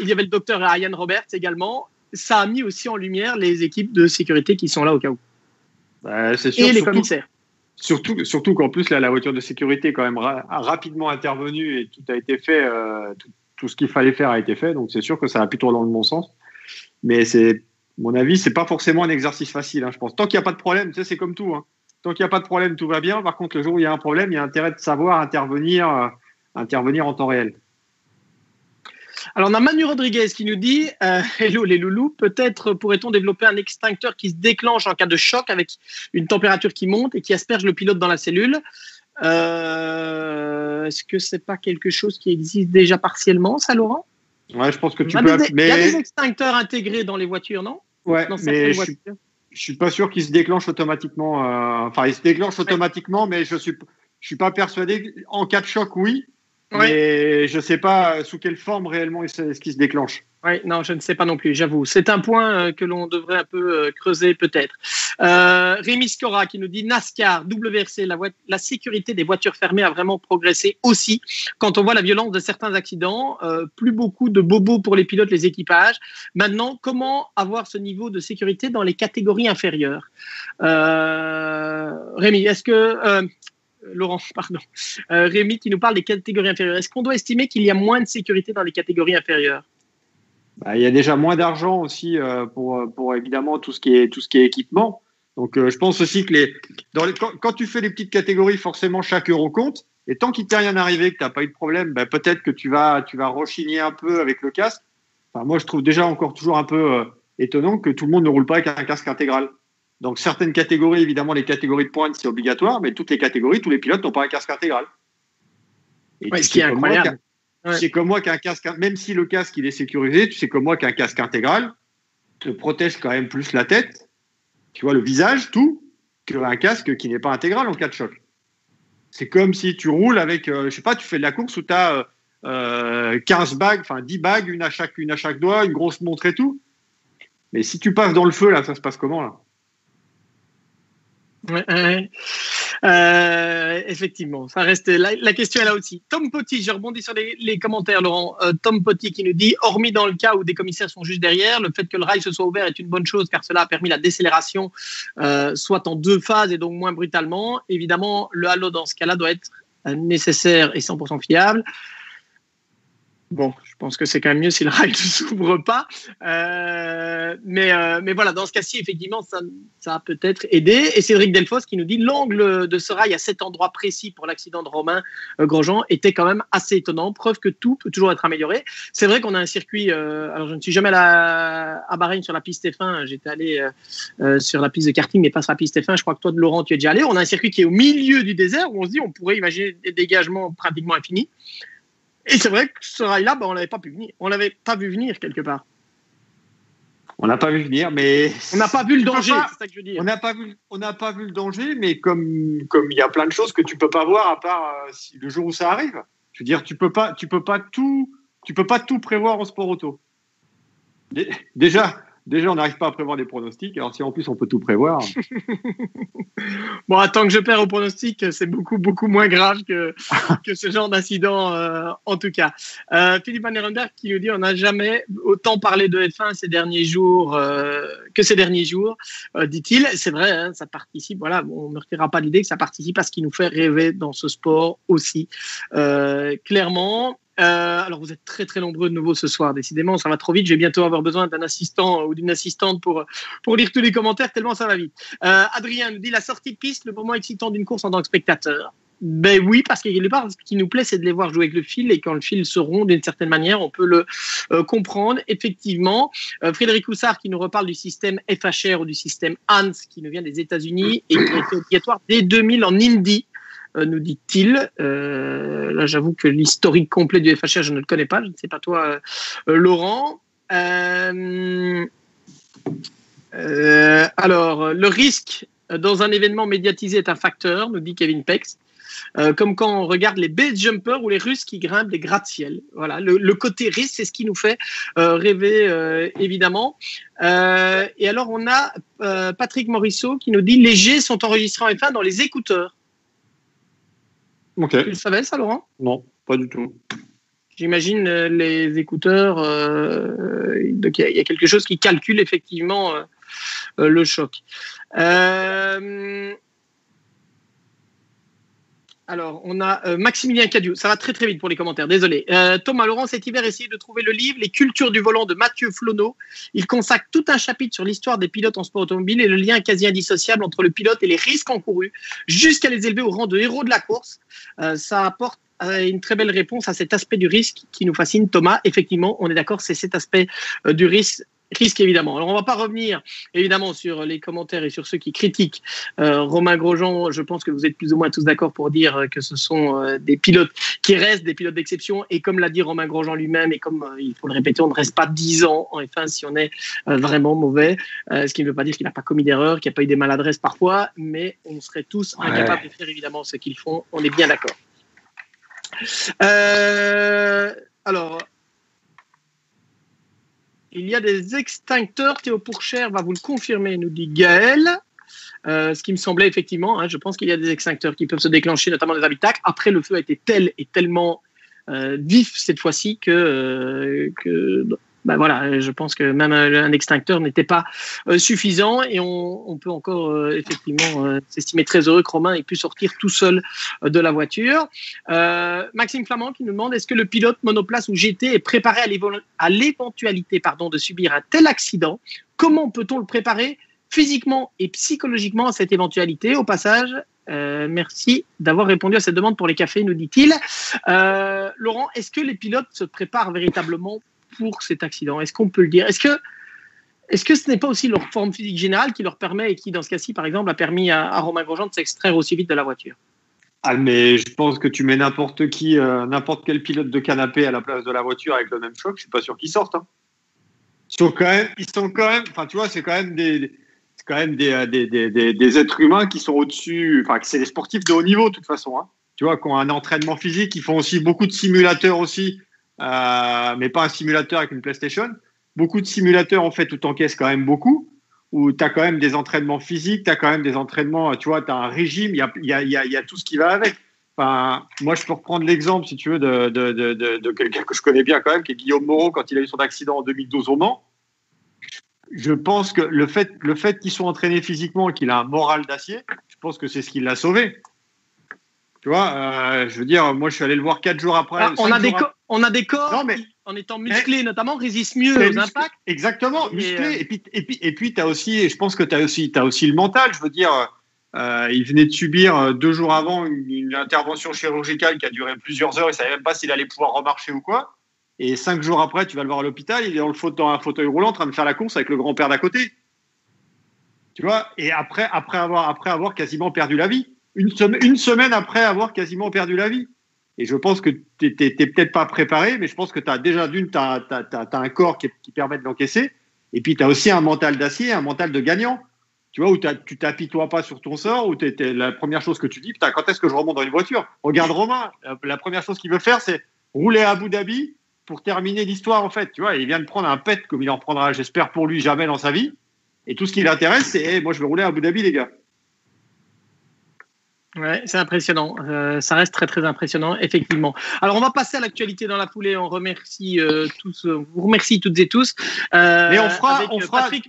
[SPEAKER 1] Il y avait le docteur Ryan Roberts également. Ça a mis aussi en lumière les équipes de sécurité qui sont là au cas où.
[SPEAKER 2] C'est sûr,
[SPEAKER 1] et les commissaires.
[SPEAKER 2] Surtout qu'en plus, là, la voiture de sécurité est quand même rapidement intervenue et tout a été fait, tout ce qu'il fallait faire a été fait. Donc, c'est sûr que ça va plutôt dans le bon sens. Mais mon avis, c'est pas forcément un exercice facile, je pense. Tant qu'il n'y a pas de problème, tu sais, c'est comme tout. Tant qu'il n'y a pas de problème, tout va bien. Par contre, le jour où il y a un problème, il y a intérêt de savoir intervenir en temps réel.
[SPEAKER 1] Alors, on a Manu Rodriguez qui nous dit hello les loulous, peut-être pourrait-on développer un extincteur qui se déclenche en cas de choc avec une température qui monte et qui asperge le pilote dans la cellule. Est-ce que c'est pas quelque chose qui existe déjà partiellement, ça, Laurent?
[SPEAKER 2] Ouais, je pense que tu
[SPEAKER 1] peux. Il y a des extincteurs intégrés dans les voitures, non?
[SPEAKER 2] Ouais, mais je suis pas sûr qu'ils se déclenchent automatiquement. Enfin, ils se déclenchent automatiquement, mais je suis pas persuadé. En cas de choc, oui. Mais je ne sais pas sous quelle forme réellement est-ce qu'il se déclenche.
[SPEAKER 1] Oui, non, je ne sais pas non plus, j'avoue. C'est un point que l'on devrait un peu creuser peut-être. Rémi Scora qui nous dit NASCAR, WRC, la sécurité des voitures fermées a vraiment progressé aussi. Quand on voit la violence de certains accidents, plus beaucoup de bobos pour les pilotes, les équipages. Maintenant, comment avoir ce niveau de sécurité dans les catégories inférieures? Rémi, est-ce que... Laurent, pardon. Rémi qui nous parle des catégories inférieures. Est-ce qu'on doit estimer qu'il y a moins de sécurité dans les catégories inférieures?
[SPEAKER 2] Il y a déjà moins d'argent aussi pour évidemment tout ce qui est équipement. Donc je pense aussi que quand tu fais les petites catégories, forcément chaque euro compte. Et tant qu'il t'est rien arrivé, que tu n'as pas eu de problème, peut-être que tu vas rechigner un peu avec le casque. Enfin, moi, je trouve déjà encore toujours un peu étonnant que tout le monde ne roule pas avec un casque intégral. Donc, certaines catégories, évidemment, les catégories de pointe, c'est obligatoire, mais toutes les catégories, tous les pilotes n'ont pas un casque intégral.
[SPEAKER 1] Et ce qui est incroyable.
[SPEAKER 2] C'est comme moi qu'un casque, même si le casque il est sécurisé, tu sais comme moi qu'un casque intégral te protège quand même plus la tête, tu vois, le visage, tout, qu'un casque qui n'est pas intégral en cas de choc. C'est comme si tu roules avec, je sais pas, tu fais de la course où tu as 15 bagues, enfin 10 bagues, une à chaque doigt, une grosse montre et tout. Mais si tu passes dans le feu, là, ça se passe comment, là?
[SPEAKER 1] Effectivement, ça reste la question est là aussi. Tom Potty, je rebondis sur les commentaires, Laurent. Tom Potty qui nous dit, hormis dans le cas où des commissaires sont juste derrière, le fait que le rail se soit ouvert est une bonne chose car cela a permis la décélération soit en 2 phases et donc moins brutalement. Évidemment, le halo dans ce cas-là doit être nécessaire et 100% fiable. Bon, je pense que c'est quand même mieux si le rail ne s'ouvre pas. Mais voilà, dans ce cas-ci, effectivement, ça a peut-être aidé. Et Cédric Delfos qui nous dit l'angle de ce rail à cet endroit précis pour l'accident de Romain Grosjean était quand même assez étonnant. Preuve que tout peut toujours être amélioré. C'est vrai qu'on a un circuit. Alors, je ne suis jamais allé à Bahreïn sur la piste F1. J'étais allé sur la piste de karting, mais pas sur la piste F1. Je crois que toi, Laurent, tu es déjà allé. On a un circuit qui est au milieu du désert où on se dit on pourrait imaginer des dégagements pratiquement infinis. Et c'est vrai que ce rail-là, on l'avait pas pu venir. On l'avait pas vu venir quelque part.
[SPEAKER 2] On n'a pas vu venir, mais
[SPEAKER 1] on n'a pas vu le danger. C'est ça que je veux dire.
[SPEAKER 2] On n'a pas vu le danger, mais comme il y a plein de choses que tu peux pas voir à part si le jour où ça arrive. Je veux dire, tu peux pas tout prévoir en sport auto. Déjà, déjà, on n'arrive pas à prévoir des pronostics. Alors, si en plus, on peut tout prévoir.
[SPEAKER 1] Bon, tant que je perds au pronostic, c'est beaucoup, beaucoup moins grave que ce genre d'incident, en tout cas. Philippe Van Nerenberg qui nous dit on n'a jamais autant parlé de F1 ces derniers jours que ces derniers jours, dit-il. C'est vrai, hein, ça participe. Voilà, on ne retirera pas l'idée que ça participe à ce qui nous fait rêver dans ce sport aussi, clairement. Alors vous êtes très très nombreux de nouveau ce soir, décidément ça va trop vite, je vais bientôt avoir besoin d'un assistant ou d'une assistante pour lire tous les commentaires tellement ça va vite. Adrien nous dit la sortie de piste, le moment excitant d'une course en tant que spectateur. Ben oui, parce qu'il ce qui nous plaît c'est de les voir jouer avec le fil, et quand le fil se rompt d'une certaine manière on peut le comprendre effectivement. Frédéric Houssard qui nous reparle du système FHR ou du système HANS qui nous vient des États-Unis et qui était obligatoire dès 2000 en Indy, nous dit-il. Là, j'avoue que l'historique complet du FHR, je ne le connais pas. Je ne sais pas toi, Laurent. Alors, le risque dans un événement médiatisé est un facteur, nous dit Kevin Pex. Comme quand on regarde les base jumpers ou les Russes qui grimpent les gratte-ciel. Voilà, le côté risque, c'est ce qui nous fait rêver, évidemment. Et alors, on a Patrick Morisseau qui nous dit les G sont enregistrés en F1 dans les écouteurs.
[SPEAKER 2] Okay.
[SPEAKER 1] Tu le savais, ça, Laurent?
[SPEAKER 2] Non, pas du tout.
[SPEAKER 1] J'imagine les écouteurs, donc il y a quelque chose qui calcule effectivement le choc. Alors, on a Maximilien Cadieux. Ça va très très vite pour les commentaires, désolé. Thomas Laurent, cet hiver, essayez de trouver le livre Les cultures du volant de Mathieu Flonneau. Il consacre tout un chapitre sur l'histoire des pilotes en sport automobile et le lien quasi indissociable entre le pilote et les risques encourus, jusqu'à les élever au rang de héros de la course. Ça apporte une très belle réponse à cet aspect du risque qui nous fascine. Thomas, effectivement, on est d'accord, c'est cet aspect du risque évidemment. Alors on ne va pas revenir évidemment sur les commentaires et sur ceux qui critiquent Romain Grosjean. Je pense que vous êtes plus ou moins tous d'accord pour dire que ce sont des pilotes qui restent des pilotes d'exception, et comme l'a dit Romain Grosjean lui-même, et comme il faut le répéter, on ne reste pas 10 ans en F1 si on est vraiment mauvais, ce qui ne veut pas dire qu'il n'a pas commis d'erreurs, qu'il n'y a pas eu des maladresses parfois, mais on serait tous incapables de faire évidemment ce qu'ils font, on est bien d'accord. Alors, il y a des extincteurs, Théo Pourchère va vous le confirmer, nous dit Gaël. Ce qui me semblait effectivement, hein, je pense qu'il y a des extincteurs qui peuvent se déclencher, notamment des habitacles. Après, le feu a été tellement vif cette fois-ci que ben voilà, je pense que même un extincteur n'était pas suffisant, et on peut encore effectivement s'estimer très heureux que Romain ait pu sortir tout seul de la voiture. Maxime Flamand qui nous demande est-ce que le pilote monoplace ou GT est préparé à l'éventualité de subir un tel accident? Comment peut-on le préparer physiquement et psychologiquement à cette éventualité? Au passage, merci d'avoir répondu à cette demande pour les cafés, nous dit-il. Laurent, est-ce que les pilotes se préparent véritablement pour cet accident? Est-ce qu'on peut le dire? Est-ce que ce n'est pas aussi leur forme physique générale qui leur permet, et qui dans ce cas-ci par exemple a permis à Romain Grosjean de s'extraire aussi vite de la voiture?
[SPEAKER 2] Ah, mais je pense que tu mets n'importe quel pilote de canapé à la place de la voiture avec le même choc, je suis pas sûr qu'ils sortent. Hein. Ils sont quand même, enfin tu vois, c'est quand même des êtres humains qui sont au-dessus, enfin c'est des sportifs de haut niveau de toute façon. Hein. Tu vois, qui ont un entraînement physique, ils font aussi beaucoup de simulateurs aussi. Mais pas un simulateur avec une PlayStation. Beaucoup de simulateurs, en fait, où tu encaisses quand même beaucoup, où tu as quand même des entraînements physiques, tu as quand même des entraînements, tu vois, tu as un régime, il y a tout ce qui va avec. Enfin, moi, je peux reprendre l'exemple, si tu veux, de quelqu'un que je connais bien quand même, qui est Guillaume Moreau, quand il a eu son accident en 2012 au Mans. Je pense que le fait qu'il soit entraîné physiquement et qu'il a un moral d'acier, je pense que c'est ce qui l'a sauvé. Tu vois, je veux dire, moi, je suis allé le voir 4 jours après.
[SPEAKER 1] On a des corps non, mais, qui, en étant musclés notamment, résistent mieux aux impacts.
[SPEAKER 2] Exactement, musclés. Et puis tu as aussi, je pense que tu as aussi le mental. Je veux dire, il venait de subir 2 jours avant une intervention chirurgicale qui a duré plusieurs heures. Il ne savait même pas s'il allait pouvoir remarcher ou quoi. Et 5 jours après, tu vas le voir à l'hôpital, il est dans un fauteuil roulant en train de faire la course avec le grand-père d'à côté. Tu vois, et après avoir quasiment perdu la vie. Une semaine après avoir quasiment perdu la vie. Et je pense que tu n'es peut-être pas préparé, mais je pense que tu as déjà t'as un corps qui permet de l'encaisser. Et puis tu as aussi un mental d'acier, un mental de gagnant. Tu vois, où tu t'apitoies pas sur ton sort, où la première chose que tu dis, putain, quand est-ce que je remonte dans une voiture? Regarde Romain, la première chose qu'il veut faire, c'est rouler à Abu Dhabi, pour terminer l'histoire, en fait. Tu vois, il vient de prendre un pet comme il en prendra, j'espère pour lui, jamais dans sa vie. Et tout ce qui l'intéresse, c'est hey, moi, je vais rouler à Abu Dhabi, les gars.
[SPEAKER 1] Ouais, c'est impressionnant. Ça reste très très impressionnant, effectivement. Alors on va passer à l'actualité dans la foulée. On remercie tous, vous remercie toutes et tous.
[SPEAKER 2] Mais on fera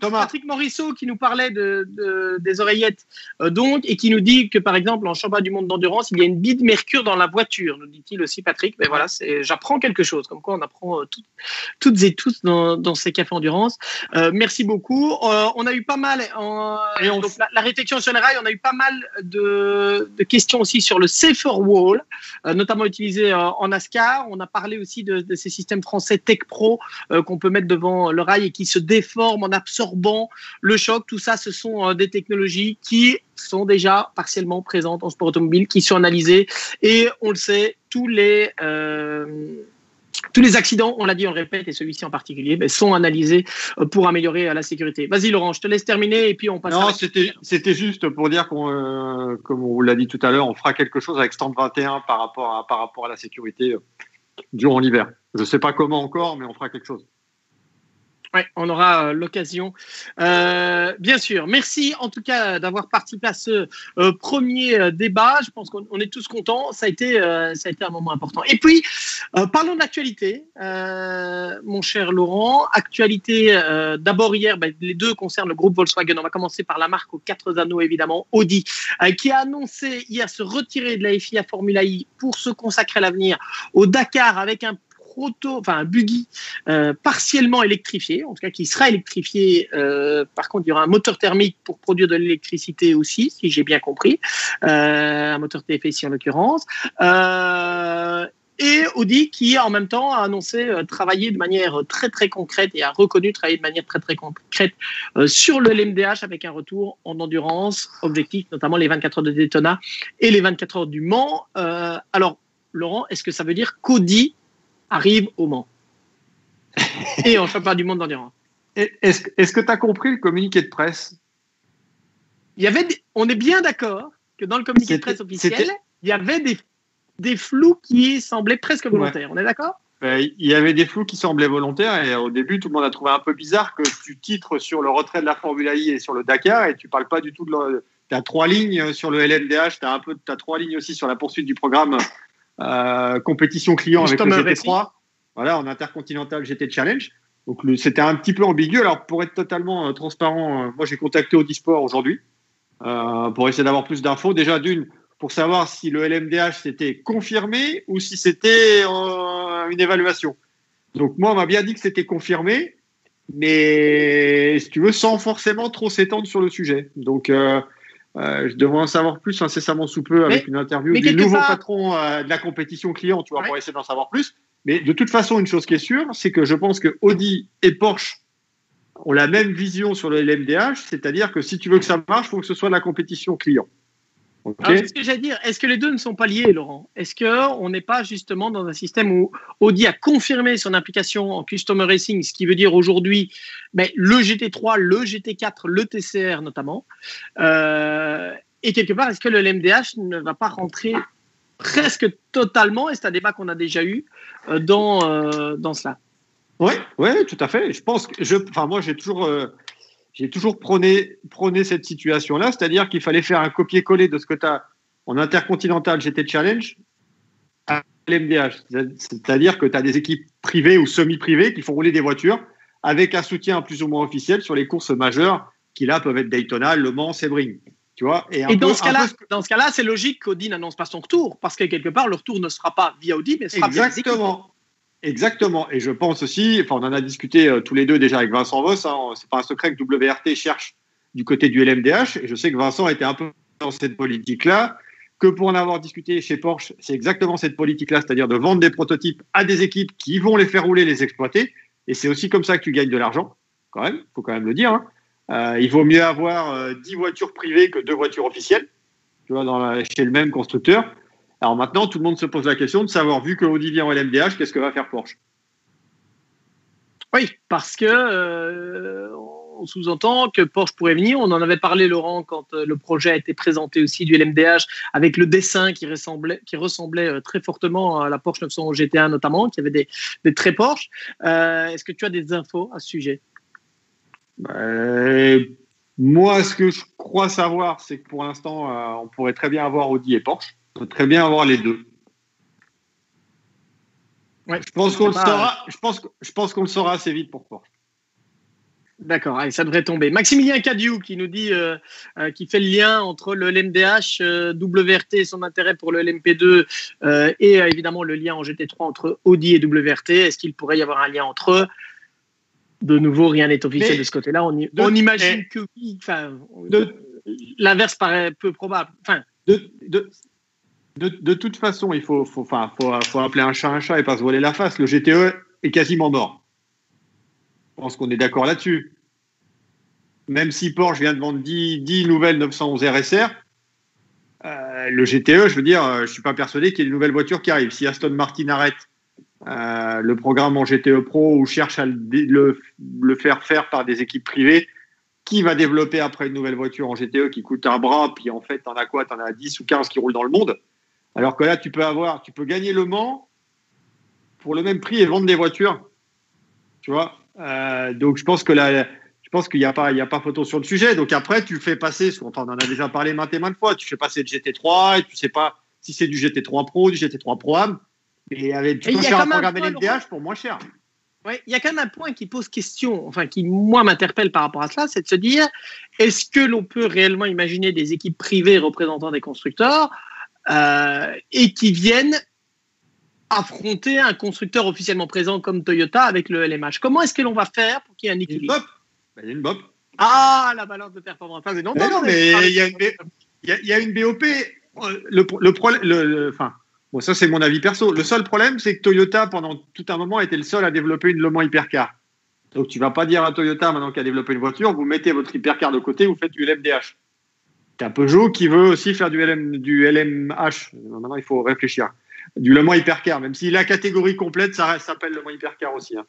[SPEAKER 1] Patrick Morisseau qui nous parlait des oreillettes donc et qui nous dit que par exemple en championnat du monde d'endurance il y a une bille de mercure dans la voiture. Nous dit-il aussi Patrick. Mais voilà, j'apprends quelque chose. Comme quoi on apprend toutes et tous dans ces cafés endurance. Merci beaucoup. On a eu pas mal. Donc, la réflexion sur les rails, on a eu pas mal de questions aussi sur le Safer Wall, notamment utilisé en NASCAR. On a parlé aussi de ces systèmes français Tech Pro qu'on peut mettre devant le rail et qui se déforment en absorbant le choc. Tout ça, ce sont des technologies qui sont déjà partiellement présentes en sport automobile, qui sont analysées. Et on le sait, tous les accidents, on l'a dit, on le répète, et celui-ci en particulier, sont analysés pour améliorer la sécurité. Vas-y Laurent, je te laisse terminer et puis on passe.
[SPEAKER 2] Non, c'était juste pour dire qu'on, comme on vous l'a dit tout à l'heure, on fera quelque chose avec Stand 21 par rapport à la sécurité durant l'hiver. Je ne sais pas comment encore, mais on fera quelque chose.
[SPEAKER 1] Oui, on aura l'occasion. Bien sûr. Merci en tout cas d'avoir participé à ce premier débat. Je pense qu'on est tous contents. Ça a été un moment important. Et puis, parlons d'actualité, mon cher Laurent. Actualité, d'abord hier, les deux concernent le groupe Volkswagen. On va commencer par la marque aux 4 anneaux, évidemment, Audi, qui a annoncé hier se retirer de la FIA Formula I pour se consacrer à l'avenir au Dakar avec un buggy partiellement électrifié, en tout cas qui sera électrifié. Par contre, il y aura un moteur thermique pour produire de l'électricité aussi, si j'ai bien compris, un moteur TFSI en l'occurrence. Et Audi qui, en même temps, a annoncé travailler de manière très, très concrète et a reconnu travailler de manière très, très concrète sur le LMDH avec un retour en endurance, objectif notamment les 24 heures de Daytona et les 24 heures du Mans. Alors, Laurent, est-ce que ça veut dire qu'Audi arrive au Mans et en championnat du monde d'endurance?
[SPEAKER 2] Est-ce que tu as compris le communiqué de presse?
[SPEAKER 1] On est bien d'accord que dans le communiqué de presse officiel, il y avait des flous qui semblaient presque volontaires. Ouais. On est d'accord?
[SPEAKER 2] Il y avait des flous qui semblaient volontaires et au début, tout le monde a trouvé un peu bizarre que tu titres sur le retrait de la Formula I et sur le Dakar et tu ne parles pas du tout tu as 3 lignes sur le LMDH, tu as 3 lignes aussi sur la poursuite du programme compétition client avec le GT3, voilà, en Intercontinental GT Challenge. Donc c'était un petit peu ambigu. Alors pour être totalement transparent, moi j'ai contacté Audi Sport aujourd'hui pour essayer d'avoir plus d'infos. Déjà d'une, pour savoir si le LMDH c'était confirmé ou si c'était une évaluation. Donc moi on m'a bien dit que c'était confirmé, mais si tu veux sans forcément trop s'étendre sur le sujet. Donc je devrais en savoir plus incessamment sous peu avec une interview du nouveau patron de la compétition client, tu vois, pour essayer d'en savoir plus. Mais de toute façon, une chose qui est sûre, c'est que je pense que Audi et Porsche ont la même vision sur le LMDH, c'est-à-dire que si tu veux que ça marche, il faut que ce soit de la compétition client.
[SPEAKER 1] Okay. C'est ce que j'allais dire. Est-ce que les deux ne sont pas liés, Laurent? Est-ce qu'on n'est pas justement dans un système où Audi a confirmé son implication en Customer Racing, ce qui veut dire aujourd'hui le GT3, le GT4, le TCR notamment, et quelque part, est-ce que le LMDH ne va pas rentrer presque totalement, et c'est un débat qu'on a déjà eu, dans cela?
[SPEAKER 2] Oui, tout à fait. Je pense que moi j'ai toujours prôné cette situation-là, c'est-à-dire qu'il fallait faire un copier-coller de ce que tu as en Intercontinental GT Challenge à l'MDH. C'est-à-dire que tu as des équipes privées ou semi-privées qui font rouler des voitures avec un soutien plus ou moins officiel sur les courses majeures qui, là, peuvent être Daytona, Le Mans, Sebring. Tu vois,
[SPEAKER 1] dans ce cas-là, c'est logique qu'Audi n'annonce pas son retour, parce que quelque part, le retour ne sera pas via Audi, mais sera via les équipes.
[SPEAKER 2] Exactement. Et je pense aussi, on en a discuté tous les deux déjà avec Vincent Voss, c'est pas un secret que WRT cherche du côté du LMDH, et je sais que Vincent était un peu dans cette politique-là, que pour en avoir discuté chez Porsche, c'est exactement cette politique-là, c'est-à-dire de vendre des prototypes à des équipes qui vont les faire rouler, les exploiter, et c'est aussi comme ça que tu gagnes de l'argent, quand même, il faut quand même le dire. Il vaut mieux avoir 10 voitures privées que 2 voitures officielles, tu vois, chez le même constructeur. Alors maintenant, tout le monde se pose la question de savoir, vu que Audi vient au LMDH, qu'est-ce que va faire Porsche?
[SPEAKER 1] Oui, parce que sous-entend que Porsche pourrait venir. On en avait parlé, Laurent, quand le projet a été présenté aussi du LMDH, avec le dessin qui ressemblait très fortement à la Porsche 911 GT1 notamment, qui avait des traits Porsche. Est-ce que tu as des infos à ce sujet?
[SPEAKER 2] Moi, ce que je crois savoir, c'est que pour l'instant, on pourrait très bien avoir Audi et Porsche. On peut très bien avoir les deux. Ouais, je pense qu'on le saura. Je pense qu'on le saura assez vite pour Porsche.
[SPEAKER 1] D'accord, allez, ça devrait tomber. Maximilien Cadieux qui nous dit, qui fait le lien entre le LMDH, WRT et son intérêt pour le LMP2 et évidemment le lien en GT3 entre Audi et WRT. Est-ce qu'il pourrait y avoir un lien entre eux? De nouveau, rien n'est officiel de ce côté-là. On imagine que oui. L'inverse paraît peu probable.
[SPEAKER 2] De toute façon, il faut appeler un chat et pas se voiler la face. Le GTE est quasiment mort. Je pense qu'on est d'accord là-dessus. Même si Porsche vient de vendre 10 nouvelles 911 RSR, le GTE, je veux dire, je ne suis pas persuadé qu'il y ait de nouvelles voitures qui arrivent. Si Aston Martin arrête le programme en GTE Pro ou cherche à le faire faire par des équipes privées, qui va développer après une nouvelle voiture en GTE qui coûte un bras, puis en fait, t'en as quoi? T'en as 10 ou 15 qui roulent dans le monde. Alors que là, tu peux gagner Le Mans pour le même prix et vendre des voitures. Tu vois? Donc, je pense qu'il n'y a pas photo sur le sujet. Donc après, tu fais passer, on en a déjà parlé maintes et maintes fois, tu fais passer le GT3 et tu sais pas si c'est du GT3 Pro, du GT3 Pro Am. Et tu peux faire un programme LMDH pour moins cher.
[SPEAKER 1] Oui, il y a quand même un point qui pose question, enfin qui moi m'interpelle par rapport à cela, c'est de se dire, est-ce que l'on peut réellement imaginer des équipes privées représentant des constructeurs et qui viennent affronter un constructeur officiellement présent comme Toyota avec le LMH? Comment est-ce que l'on va faire pour qu'il y ait un équilibre?
[SPEAKER 2] Il y a une BOP.
[SPEAKER 1] Ah, la balance de performance. Enfin,
[SPEAKER 2] mais il y a une BOP. Bon, ça, c'est mon avis perso. Le seul problème, c'est que Toyota, pendant tout un moment, était le seul à développer une Le Mans Hypercar. Donc, tu ne vas pas dire à Toyota, maintenant qu'il a développé une voiture, vous mettez votre Hypercar de côté, vous faites du LMDH. Tu as Peugeot qui veut aussi faire du LMH. Maintenant, il faut réfléchir. Du Le Mans Hypercar, même si la catégorie complète, ça s'appelle Le Mans Hypercar aussi. Hein.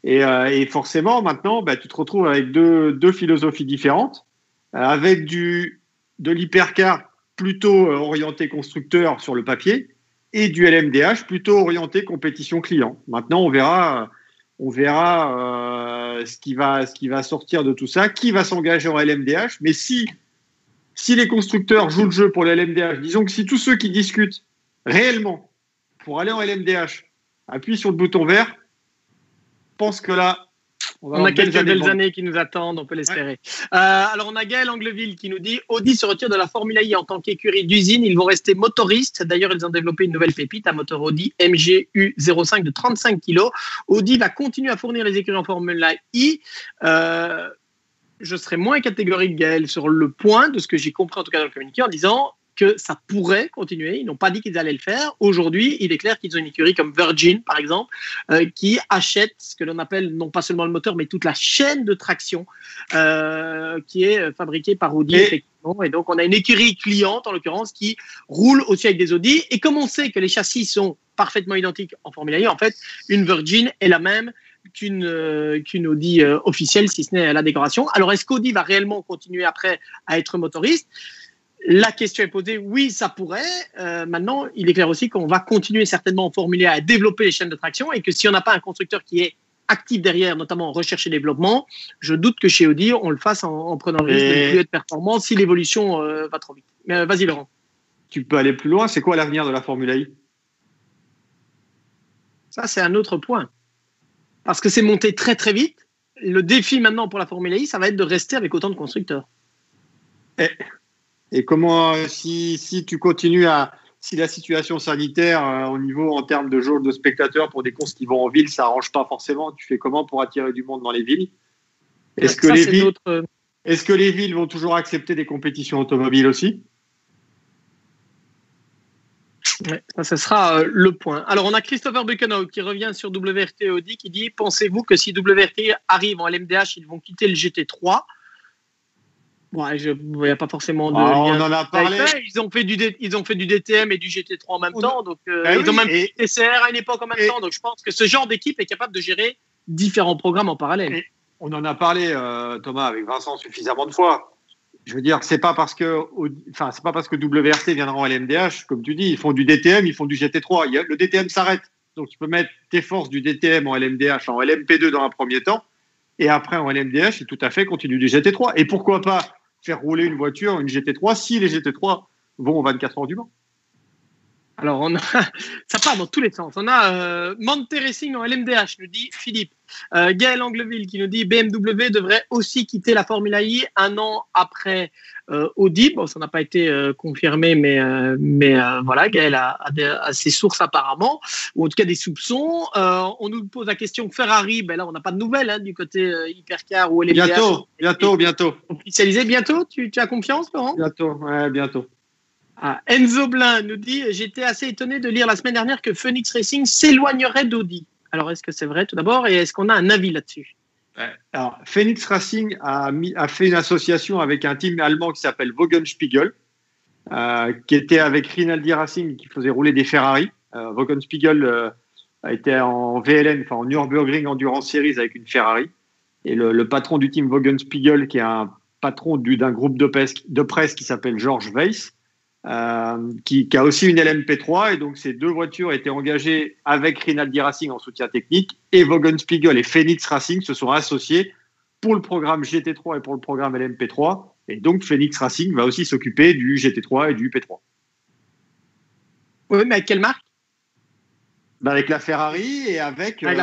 [SPEAKER 2] Et forcément, maintenant, tu te retrouves avec deux philosophies différentes, avec de l'Hypercar plutôt orienté constructeur sur le papier, et du LMDH plutôt orienté compétition client. Maintenant, on verra ce qui va sortir de tout ça, qui va s'engager en LMDH. Mais si les constructeurs jouent le jeu pour le LMDH, disons que si tous ceux qui discutent réellement pour aller en LMDH appuient sur le bouton vert, je pense que là,
[SPEAKER 1] on a quelques belles années qui nous attendent, on peut l'espérer. Ouais. Alors, on a Gaël Angleville qui nous dit « Audi se retire de la Formule I en tant qu'écurie d'usine. Ils vont rester motoristes. D'ailleurs, ils ont développé une nouvelle pépite, un moteur Audi MGU05 de 35 kg. Audi va continuer à fournir les écuries en Formule I. » Je serais moins catégorique, Gaël, sur le point de ce que j'ai compris en tout cas dans le communiqué en disant que ça pourrait continuer. Ils n'ont pas dit qu'ils allaient le faire. Aujourd'hui, il est clair qu'ils ont une écurie comme Virgin, par exemple, qui achète ce que l'on appelle non pas seulement le moteur, mais toute la chaîne de traction qui est fabriquée par Audi, effectivement. Et donc, on a une écurie cliente, en l'occurrence, qui roule aussi avec des Audi. Et comme on sait que les châssis sont parfaitement identiques en Formule 1, en fait, une Virgin est la même qu'une Audi officielle, si ce n'est la décoration. Alors, est-ce qu'Audi va réellement continuer après à être motoriste ? La question est posée, oui, ça pourrait. Maintenant, il est clair aussi qu'on va continuer certainement en Formule 1 à développer les chaînes de traction et que si on n'a pas un constructeur qui est actif derrière, notamment en recherche et développement, je doute que chez Audi, on le fasse en prenant le risque de ne plus être performant si l'évolution va trop vite. Mais vas-y, Laurent.
[SPEAKER 2] Tu peux aller plus loin. C'est quoi l'avenir de la Formule 1 ?
[SPEAKER 1] Ça, c'est un autre point. Parce que c'est monté très, très vite. Le défi maintenant pour la Formule 1, ça va être de rester avec autant de constructeurs.
[SPEAKER 2] Et comment, si tu continues si la situation sanitaire en termes de jauge de spectateurs pour des courses qui vont en ville, ça arrange pas forcément, tu fais comment pour attirer du monde dans les villes ? Est-ce que les villes vont toujours accepter des compétitions automobiles aussi ?
[SPEAKER 1] Ouais, ça sera le point. Alors, on a Christopher Buchenau qui revient sur WRT Audi qui dit « Pensez-vous que si WRT arrive en LMDH, ils vont quitter le GT3 ?» Bon, il n'y a pas forcément de lien.
[SPEAKER 2] On en a parlé.
[SPEAKER 1] Ils ont fait du DTM et du GT3 en même temps. Donc, ils ont même fait TCR à une époque en même temps. Donc, je pense que ce genre d'équipe est capable de gérer différents programmes en parallèle.
[SPEAKER 2] on en a parlé, Thomas, avec Vincent suffisamment de fois. Je veux dire, c'est pas parce que WRT viendra en LMDH, comme tu dis, ils font du DTM, ils font du GT3. Le DTM s'arrête. Donc, tu peux mettre tes forces du DTM en LMDH, en LMP2 dans un premier temps, et après en LMDH, et tout à fait continue du GT3. Et pourquoi pas faire rouler une voiture, une GT3, si les GT3 vont aux 24 heures du Mans.
[SPEAKER 1] Alors, ça part dans tous les sens. On a Monte Racing en LMDH, nous dit Philippe. Gaël Angleville qui nous dit BMW devrait aussi quitter la Formule I un an après Audi. Bon, ça n'a pas été confirmé, mais voilà, Gaël a ses sources apparemment, ou en tout cas des soupçons. On nous pose la question Ferrari. Ben là, on n'a pas de nouvelles du côté Hypercar ou LMDH.
[SPEAKER 2] Bientôt.
[SPEAKER 1] Officialisé bientôt. Tu as confiance, Laurent?
[SPEAKER 2] Bientôt.
[SPEAKER 1] Enzo Blin nous dit « J'étais assez étonné de lire la semaine dernière que Phoenix Racing s'éloignerait d'Audi. » Alors, est-ce que c'est vrai tout d'abord et est-ce qu'on a un avis là-dessus?
[SPEAKER 2] Alors, Phoenix Racing a fait une association avec un team allemand qui s'appelle Wagenspiegel, qui était avec Rinaldi Racing qui faisait rouler des Ferrari. Wagenspiegel a été en VLN, en Nürburgring Endurance Series avec une Ferrari. Et le patron du team Wagenspiegel, qui est un patron d'un groupe de presse qui s'appelle George Weiss, qui a aussi une LMP3, et donc ces deux voitures étaient engagées avec Rinaldi Racing en soutien technique, et Wagenspiegel et Phoenix Racing se sont associés pour le programme GT3 et pour le programme LMP3, et donc Phoenix Racing va aussi s'occuper du GT3 et du P3.
[SPEAKER 1] Oui, mais avec quelle marque?
[SPEAKER 2] Avec la Ferrari et avec une, je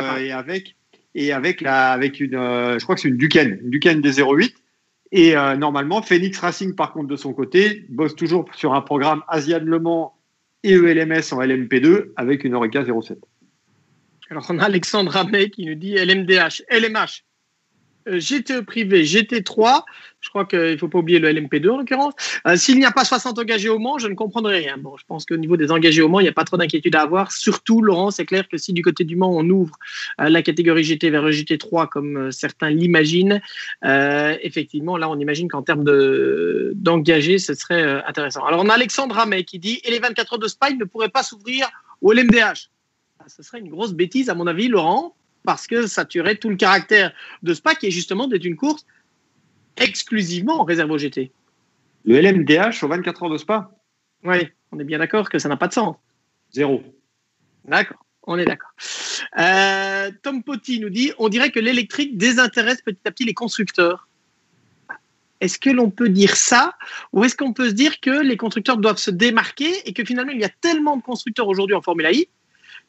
[SPEAKER 2] crois que c'est une Ducane D08. Et normalement, Phoenix Racing, par contre, de son côté, bosse toujours sur un programme Asian Le Mans et ELMS en LMP2 avec une Oreca 07.
[SPEAKER 1] Alors, on a Alexandre Ramet qui nous dit LMDH, LMH, GTE privé, GT3. Je crois qu'il ne faut pas oublier le LMP2 en l'occurrence. S'il n'y a pas 60 engagés au Mans, je ne comprendrai rien. Bon, je pense qu'au niveau des engagés au Mans, il n'y a pas trop d'inquiétude à avoir. Surtout, Laurent, c'est clair que si du côté du Mans, on ouvre la catégorie GT vers le GT3 comme certains l'imaginent, effectivement, là, on imagine qu'en termes d'engagés, ce serait intéressant. Alors, on a Alexandre Ramet qui dit « Et les 24 heures de Spa ne pourraient pas s'ouvrir au LMDH ». Ce serait une grosse bêtise, à mon avis, Laurent, parce que ça tuerait tout le caractère de Spa, qui est justement d'être une course exclusivement réservée au GT.
[SPEAKER 2] Le LMDH aux 24 heures de Spa?
[SPEAKER 1] Oui, on est bien d'accord que ça n'a pas de sens.
[SPEAKER 2] 0.
[SPEAKER 1] D'accord, on est d'accord. Tom Potty nous dit « On dirait que l'électrique désintéresse petit à petit les constructeurs ». Est-ce que l'on peut dire ça, ou est-ce qu'on peut se dire que les constructeurs doivent se démarquer et que finalement, il y a tellement de constructeurs aujourd'hui en Formule I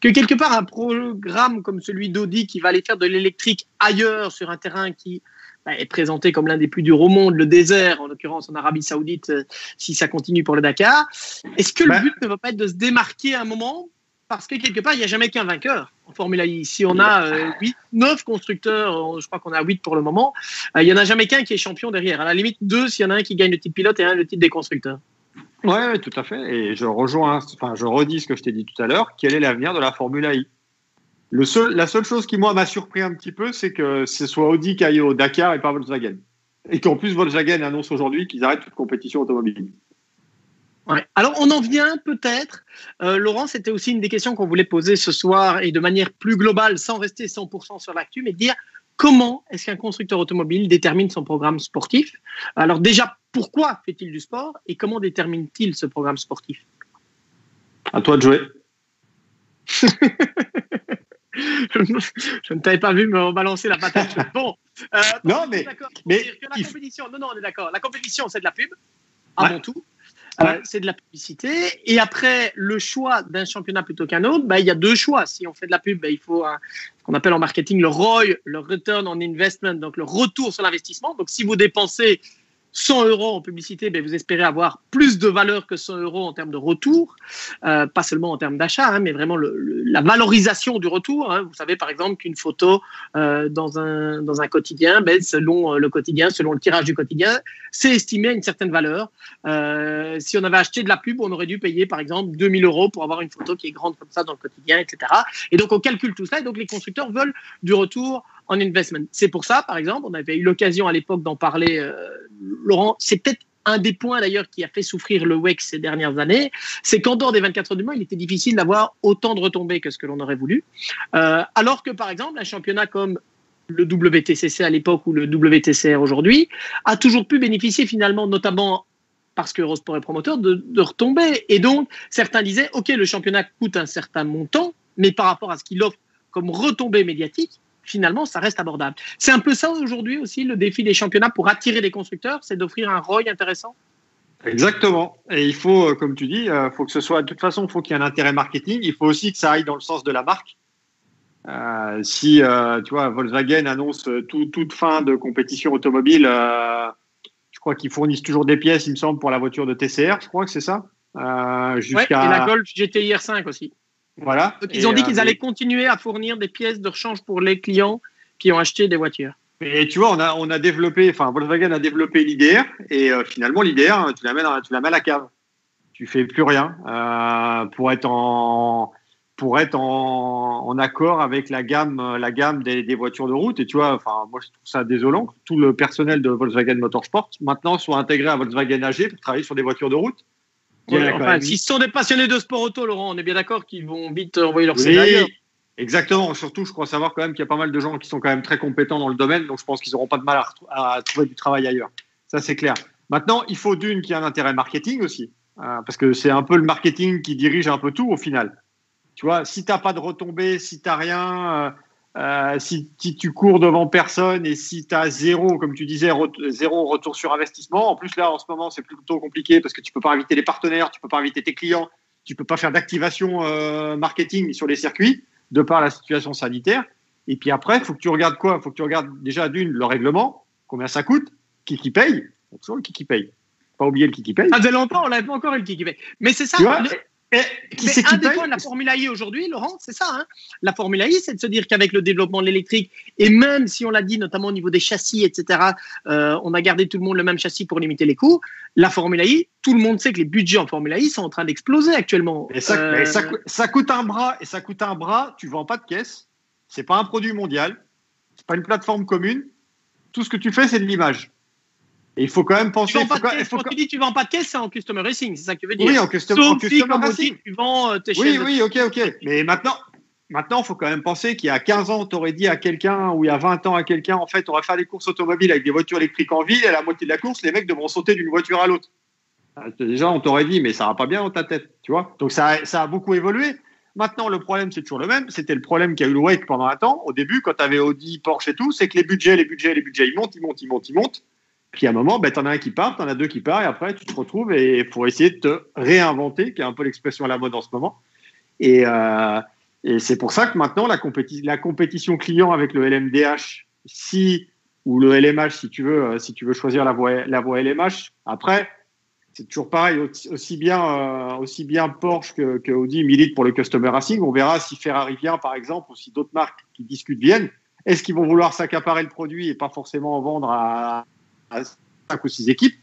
[SPEAKER 1] que quelque part, un programme comme celui d'Audi qui va aller faire de l'électrique ailleurs sur un terrain qui est présenté comme l'un des plus durs au monde, le désert, en l'occurrence en Arabie Saoudite, si ça continue pour le Dakar, est-ce que le but ne va pas être de se démarquer à un moment? Parce que quelque part, il n'y a jamais qu'un vainqueur en Formule I. Si on a 9 constructeurs, je crois qu'on a 8 pour le moment, il n'y en a jamais qu'un qui est champion derrière. À la limite, 2 s'il y en a un qui gagne le titre pilote et un le titre des constructeurs.
[SPEAKER 2] Oui, tout à fait. Et je redis ce que je t'ai dit tout à l'heure. Quel est l'avenir de la Formule I? La seule chose qui, moi, m'a surpris un petit peu, c'est que ce soit Audi qui aille au Dakar et pas Volkswagen. Et qu'en plus, Volkswagen annonce aujourd'hui qu'ils arrêtent toute compétition automobile.
[SPEAKER 1] Ouais. Alors, on en vient peut-être. Laurent, c'était aussi une des questions qu'on voulait poser ce soir et de manière plus globale, sans rester 100% sur l'actu, mais de dire comment est-ce qu'un constructeur automobile détermine son programme sportif? Alors déjà, pourquoi fait-il du sport et comment détermine-t-il ce programme sportif?
[SPEAKER 2] À toi de jouer.
[SPEAKER 1] Je ne t'avais pas vu me balancer la patate. Bon,
[SPEAKER 2] non, mais
[SPEAKER 1] la compétition. Non, on est d'accord. La compétition, c'est de la pub, avant tout. C'est de la publicité. Et après, le choix d'un championnat plutôt qu'un autre, il y a deux choix. Si on fait de la pub, il faut ce qu'on appelle en marketing le ROI, le Return on Investment, donc le retour sur l'investissement. Donc, si vous dépensez 100 € en publicité, vous espérez avoir plus de valeur que 100 € en termes de retour, pas seulement en termes d'achat, mais vraiment la valorisation du retour. Vous savez par exemple qu'une photo dans un quotidien, selon le quotidien, selon le tirage du quotidien, c'est estimé à une certaine valeur. Si on avait acheté de la pub, on aurait dû payer par exemple 2000 € pour avoir une photo qui est grande comme ça dans le quotidien, etc. Et donc on calcule tout cela, et donc les constructeurs veulent du retour en investment. C'est pour ça, par exemple, on avait eu l'occasion à l'époque d'en parler, Laurent, c'est peut-être un des points d'ailleurs qui a fait souffrir le WEC ces dernières années, c'est qu'en dehors des 24 heures du Mans, il était difficile d'avoir autant de retombées que ce que l'on aurait voulu. Alors que, par exemple, un championnat comme le WTCC à l'époque ou le WTCR aujourd'hui, a toujours pu bénéficier finalement, notamment parce que Eurosport est promoteur, de retombées. Et donc, certains disaient, OK, le championnat coûte un certain montant, mais par rapport à ce qu'il offre comme retombée médiatique, finalement, ça reste abordable. C'est un peu ça aujourd'hui aussi, le défi des championnats pour attirer les constructeurs, c'est d'offrir un ROI intéressant.
[SPEAKER 2] Exactement. Et il faut, comme tu dis, faut que ce soit, de toute façon, il faut qu'il y ait un intérêt marketing. Il faut aussi que ça aille dans le sens de la marque. Si, tu vois, Volkswagen annonce toute fin de compétition automobile, je crois qu'ils fournissent toujours des pièces, il me semble, pour la voiture de TCR. Je crois que c'est ça.
[SPEAKER 1] Ouais, et la Golf GTI R5 aussi.
[SPEAKER 2] Voilà.
[SPEAKER 1] Donc, ils ont dit qu'ils allaient continuer à fournir des pièces de rechange pour les clients qui ont acheté des voitures.
[SPEAKER 2] Et tu vois, on a développé, enfin, Volkswagen a développé l'IDR et finalement, l'IDR, tu la mets à la cave. Tu fais plus rien pour être en accord avec la gamme des voitures de route. Et tu vois, enfin, moi, je trouve ça désolant que tout le personnel de Volkswagen Motorsport maintenant soit intégré à Volkswagen AG pour travailler sur des voitures de route.
[SPEAKER 1] Enfin, s'ils sont des passionnés de sport auto, Laurent, on est bien d'accord qu'ils vont vite envoyer leur CV ailleurs.
[SPEAKER 2] Exactement. Surtout, je crois savoir quand même qu'il y a pas mal de gens qui sont quand même très compétents dans le domaine, donc je pense qu'ils n'auront pas de mal à trouver du travail ailleurs. Ça, c'est clair. Maintenant, il faut qu'il y ait un intérêt marketing aussi, parce que c'est un peu le marketing qui dirige un peu tout au final. Tu vois, si tu n'as pas de retombées, si tu n'as rien, si tu cours devant personne et si tu as zéro, comme tu disais, zéro retour sur investissement, en plus là, en ce moment, c'est plutôt compliqué parce que tu ne peux pas inviter les partenaires, tu ne peux pas inviter tes clients, tu ne peux pas faire d'activation marketing sur les circuits de par la situation sanitaire. Et puis après, il faut que tu regardes quoi? Il faut que tu regardes déjà le règlement, combien ça coûte, qui paye. Il y a toujours le qui paye. Pas oublier le qui paye.
[SPEAKER 1] Ça faisait longtemps, on n'avait pas encore eu le qui paye. Mais c'est ça.
[SPEAKER 2] Tu vois,
[SPEAKER 1] mais un des points de la Formule I aujourd'hui, Laurent, c'est ça. Hein. La Formule I, c'est de se dire qu'avec le développement de l'électrique, et même si on l'a dit, notamment au niveau des châssis, etc., on a gardé tout le monde le même châssis pour limiter les coûts. La Formule I, tout le monde sait que les budgets en Formule I sont en train d'exploser actuellement.
[SPEAKER 2] Mais ça coûte un bras, et ça coûte un bras, tu ne vends pas de caisse. Ce n'est pas un produit mondial. Ce n'est pas une plateforme commune. Tout ce que tu fais, c'est de l'image. Et il faut quand même penser.
[SPEAKER 1] Quand tu dis tu vends pas de caisse, c'est en customer racing, c'est ça que tu veux dire.
[SPEAKER 2] Oui, en customer racing.
[SPEAKER 1] Tu vends tes
[SPEAKER 2] chaînes. Oui, ok. Mais maintenant, il faut quand même penser qu'il y a 15 ans, tu aurais dit à quelqu'un, ou il y a 20 ans à quelqu'un, en fait, on va faire des courses automobiles avec des voitures électriques en ville, et à la moitié de la course, les mecs devront sauter d'une voiture à l'autre. Déjà, on t'aurait dit, mais ça va pas bien dans ta tête, tu vois. Donc, ça a beaucoup évolué. Maintenant, le problème, c'est toujours le même. C'était le problème qu'a eu le WEC pendant un temps. Au début, quand tu avais Audi, Porsche et tout, c'est que les budgets, ils montent. Puis à un moment, t'en as un qui part, t'en as deux qui partent, et après, tu te retrouves et il faut essayer de te réinventer, qui est un peu l'expression à la mode en ce moment. Et c'est pour ça que maintenant, la compétition client avec le LMDH, ou le LMH, si tu veux choisir la voie LMH, après, c'est toujours pareil, aussi bien Porsche que Audi militent pour le customer racing. On verra si Ferrari vient, par exemple, ou si d'autres marques qui discutent viennent. Est-ce qu'ils vont vouloir s'accaparer le produit et pas forcément en vendre à 5 ou 6 équipes?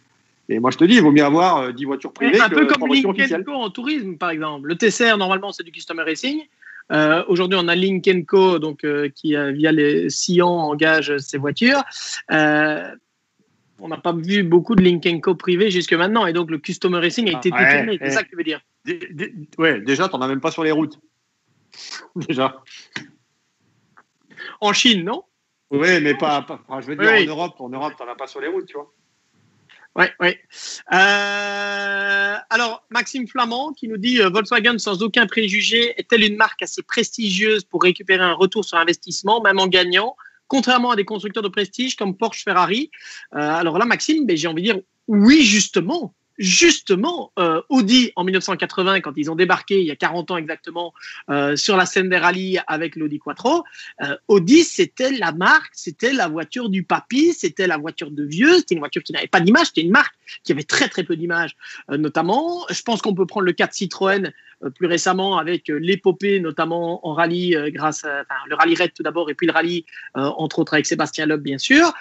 [SPEAKER 2] Et moi, je te dis, il vaut mieux avoir 10 voitures privées.
[SPEAKER 1] Un peu comme Link & Co en tourisme, par exemple. Le TCR, normalement, c'est du customer racing. Aujourd'hui, on a Link & Co, donc, qui, via les Sion, engage ces voitures. On n'a pas vu beaucoup de Link & Co privé jusque maintenant. Et donc, le customer racing a été détourné. C'est ça que tu veux dire?
[SPEAKER 2] Ouais, déjà, tu n'en as même pas sur les routes. Déjà.
[SPEAKER 1] En Chine, non?
[SPEAKER 2] Oui, mais pas je veux dire, en Europe, tu n'en as pas sur les routes, tu vois.
[SPEAKER 1] Oui. Alors, Maxime Flamand qui nous dit Volkswagen, sans aucun préjugé, est-elle une marque assez prestigieuse pour récupérer un retour sur investissement, même en gagnant, contrairement à des constructeurs de prestige comme Porsche, Ferrari? Alors là, Maxime, j'ai envie de dire oui, justement. Audi, en 1980, quand ils ont débarqué, il y a 40 ans exactement, sur la scène des rallyes avec l'Audi Quattro, Audi, c'était la marque, c'était la voiture du papy, c'était la voiture de vieux, c'était une voiture qui n'avait pas d'image, c'était une marque qui avait très très peu d'image, notamment. Je pense qu'on peut prendre le cas de Citroën plus récemment avec l'épopée, notamment en rallye, grâce à le rallye Red tout d'abord, et puis le rallye, entre autres avec Sébastien Loeb, bien sûr.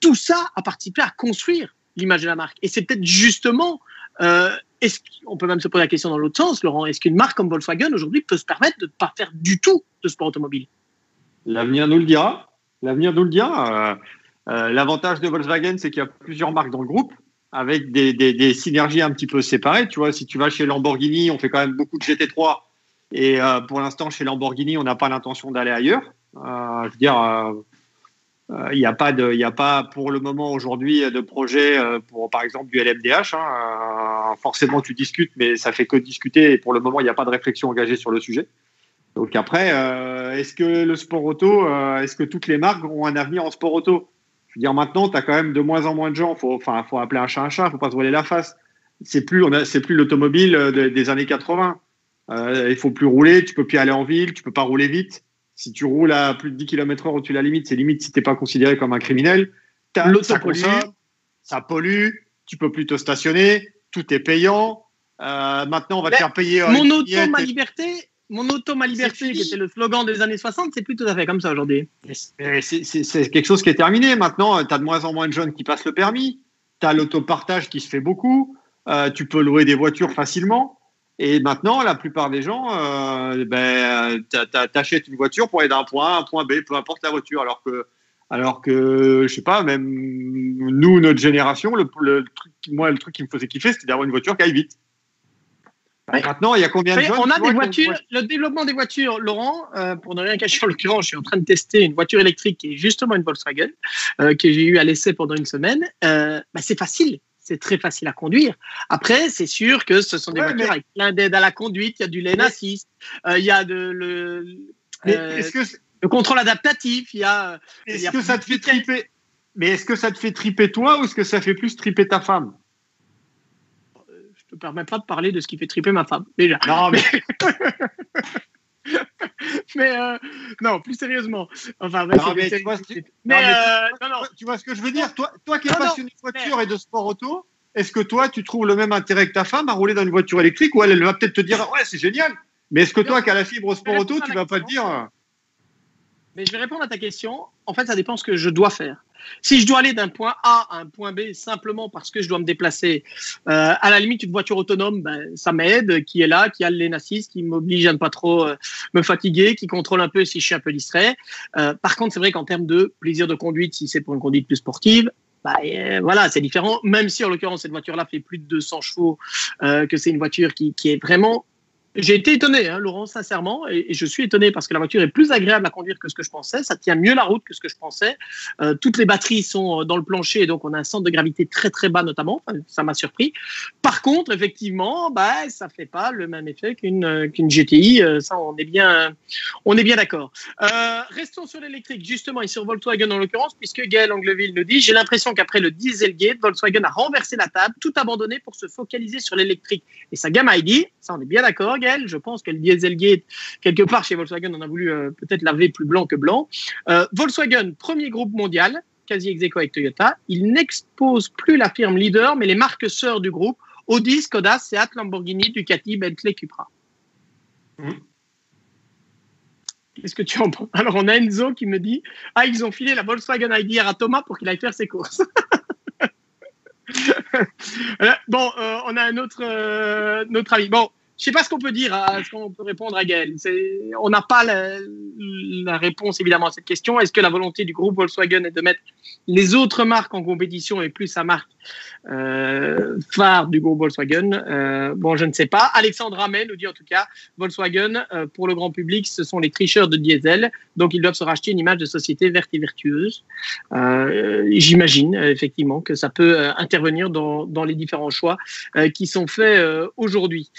[SPEAKER 1] Tout ça a participé à construire l'image de la marque. Et c'est peut-être justement, on peut même se poser la question dans l'autre sens, Laurent, est-ce qu'une marque comme Volkswagen aujourd'hui peut se permettre de ne pas faire du tout de sport automobile?
[SPEAKER 2] L'avenir nous le dira. L'avantage de Volkswagen, c'est qu'il y a plusieurs marques dans le groupe, avec des synergies un petit peu séparées. Tu vois, si tu vas chez Lamborghini, on fait quand même beaucoup de GT3, et pour l'instant, chez Lamborghini, on n'a pas l'intention d'aller ailleurs. Je veux dire, il n'y a pas pour le moment aujourd'hui de projet pour, par exemple, du LMDH. Forcément, tu discutes, mais ça fait que discuter. Et pour le moment, il n'y a pas de réflexion engagée sur le sujet. Donc après, est-ce que le sport auto, est-ce que toutes les marques ont un avenir en sport auto? Je veux dire, maintenant, tu as quand même de moins en moins de gens. Faut appeler un chat, faut pas se voiler la face. C'est plus l'automobile des années 80. Il faut plus rouler, tu peux plus aller en ville, tu peux pas rouler vite. Si tu roules à plus de 10 km/h au-dessus de la limite, c'est limite si t'es pas considéré comme un criminel. Ça consomme, ça pollue, tu peux plus te stationner, tout est payant. Maintenant, on va te faire payer.
[SPEAKER 1] Mon auto, ma liberté, qui était le slogan des années 60, c'est plus tout à fait comme ça aujourd'hui.
[SPEAKER 2] C'est quelque chose qui est terminé. Maintenant, tu as de moins en moins de jeunes qui passent le permis. Tu as l'autopartage qui se fait beaucoup. Tu peux louer des voitures facilement. Et maintenant, la plupart des gens, t'achètes une voiture pour aller d'un point A à un point B, peu importe la voiture. Alors que je sais pas, même nous, notre génération, le truc qui me faisait kiffer, c'était d'avoir une voiture qui aille vite. Ouais. Maintenant, il y a combien de jeunes?
[SPEAKER 1] On a des voitures, le développement des voitures, Laurent, pour ne rien cacher en l'occurrence, je suis en train de tester une voiture électrique qui est justement une Volkswagen, que j'ai eu à l'essai pendant une semaine. C'est facile. C'est très facile à conduire. Après, c'est sûr que ce sont des voitures avec plein d'aides à la conduite. Il y a du lane assist, il y a le contrôle adaptatif.
[SPEAKER 2] Est-ce que ça te fait triper? Mais est-ce que ça te fait triper toi ou est-ce que ça fait plus triper ta femme?
[SPEAKER 1] Je ne me permets pas de parler de ce qui fait triper ma femme, déjà.
[SPEAKER 2] Non, mais...
[SPEAKER 1] mais non, plus sérieusement. Enfin,
[SPEAKER 2] tu vois ce que je veux dire? Toi qui es passionné de voiture et de sport auto, est-ce que toi, tu trouves le même intérêt que ta femme à rouler dans une voiture électrique ou elle va peut-être te dire « Ouais, c'est génial ». Mais est-ce que toi qui as la fibre sport auto, tu ne vas pas te dire…
[SPEAKER 1] Mais je vais répondre à ta question. En fait, ça dépend de ce que je dois faire. Si je dois aller d'un point A à un point B simplement parce que je dois me déplacer, à la limite, une voiture autonome, ça m'aide, qui est là, qui a le lane assist, qui m'oblige à ne pas trop me fatiguer, qui contrôle un peu si je suis un peu distrait. Par contre, c'est vrai qu'en termes de plaisir de conduite, si c'est pour une conduite plus sportive, voilà, c'est différent. Même si, en l'occurrence, cette voiture-là fait plus de 200 chevaux, que c'est une voiture qui est vraiment… J'ai été étonné, Laurent, sincèrement, et je suis étonné parce que la voiture est plus agréable à conduire que ce que je pensais. Ça tient mieux la route que ce que je pensais. Toutes les batteries sont dans le plancher, donc on a un centre de gravité très très bas notamment. Enfin, ça m'a surpris. Par contre, effectivement, ça fait pas le même effet qu'une GTI. Ça, on est bien d'accord. Restons sur l'électrique justement et sur Volkswagen en l'occurrence, puisque Gaël Angleville nous dit: j'ai l'impression qu'après le Dieselgate, Volkswagen a renversé la table, tout abandonné pour se focaliser sur l'électrique et sa gamme ID. Ça, on est bien d'accord. Je pense que le Dieselgate, quelque part chez Volkswagen, on a voulu peut-être laver plus blanc que blanc. Volkswagen, premier groupe mondial, quasi ex aequo avec Toyota. Il n'expose plus la firme leader, mais les marques sœurs du groupe, Audi, Skoda, Seat, Lamborghini, Ducati, Bentley, Cupra. Qu'est-ce que tu en penses? Alors, on a Enzo qui me dit: ils ont filé la Volkswagen IDR à Thomas pour qu'il aille faire ses courses. On a un autre avis. Bon, je ne sais pas ce qu'on peut dire, ce qu'on peut répondre à Gaël. On n'a pas la réponse évidemment à cette question. Est-ce que la volonté du groupe Volkswagen est de mettre les autres marques en compétition et plus sa marque phare du groupe Volkswagen? Je ne sais pas. Alexandre Hamel nous dit en tout cas: Volkswagen, pour le grand public, ce sont les tricheurs de diesel, donc ils doivent se racheter une image de société verte et vertueuse. J'imagine effectivement que ça peut intervenir dans les différents choix qui sont faits aujourd'hui.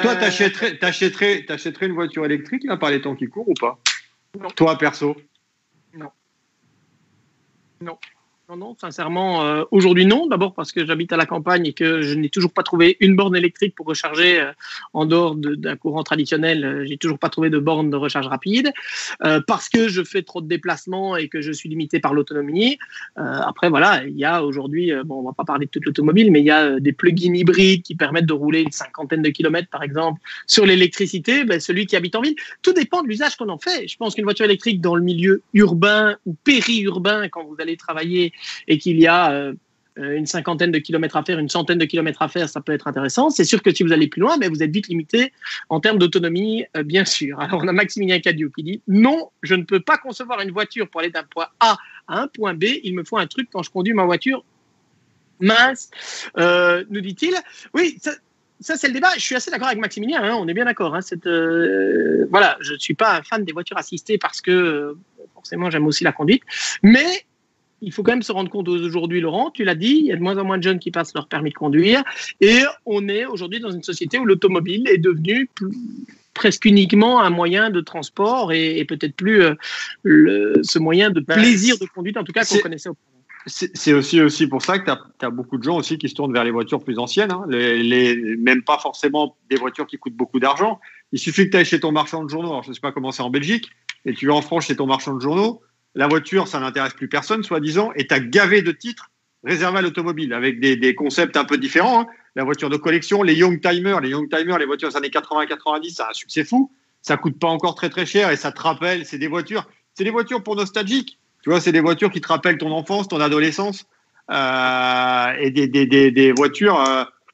[SPEAKER 2] Toi, t'achèterais une voiture électrique là, par les temps qui courent ou pas?
[SPEAKER 1] Non.
[SPEAKER 2] Toi, perso?
[SPEAKER 1] Non, sincèrement, aujourd'hui non. D'abord parce que j'habite à la campagne et que je n'ai toujours pas trouvé une borne électrique pour recharger en dehors d'un courant traditionnel. J'ai toujours pas trouvé de borne de recharge rapide. Parce que je fais trop de déplacements et que je suis limité par l'autonomie. Après, voilà, il y a aujourd'hui, on va pas parler de toute l'automobile, mais il y a des plugins hybrides qui permettent de rouler une 50aine de kilomètres, par exemple, sur l'électricité. Celui qui habite en ville, tout dépend de l'usage qu'on en fait. Je pense qu'une voiture électrique dans le milieu urbain ou périurbain, quand vous allez travailler et qu'il y a une cinquantaine de kilomètres à faire, une centaine de kilomètres à faire, ça peut être intéressant. C'est sûr que si vous allez plus loin, vous êtes vite limité en termes d'autonomie, bien sûr. Alors, on a Maximilien Cadieux qui dit: non, je ne peux pas concevoir une voiture pour aller d'un point A à un point B. Il me faut un truc quand je conduis ma voiture mince, nous dit-il. Oui, ça, c'est le débat. Je suis assez d'accord avec Maximilien, hein, on est bien d'accord. Hein, voilà, je ne suis pas un fan des voitures assistées parce que forcément, j'aime aussi la conduite. Mais il faut quand même se rendre compte aujourd'hui, Laurent, tu l'as dit, il y a de moins en moins de jeunes qui passent leur permis de conduire. Et on est aujourd'hui dans une société où l'automobile est devenue presque uniquement un moyen de transport et peut-être plus ce moyen de plaisir de conduite, en tout cas, qu'on connaissait auparavant.
[SPEAKER 2] C'est aussi pour ça que tu as beaucoup de gens aussi qui se tournent vers les voitures plus anciennes, hein, même pas forcément des voitures qui coûtent beaucoup d'argent. Il suffit que tu ailles chez ton marchand de journaux, alors je ne sais pas comment c'est en Belgique, et tu vas en France chez ton marchand de journaux, la voiture, ça n'intéresse plus personne, soi-disant, et tu as gavé de titres réservés à l'automobile, avec des concepts un peu différents. Hein. La voiture de collection, les Youngtimers, les voitures des années 80-90, c'est un succès fou. Ça coûte pas encore très très cher et ça te rappelle, c'est des voitures pour nostalgiques. Tu vois, c'est des voitures qui te rappellent ton enfance, ton adolescence, et des voitures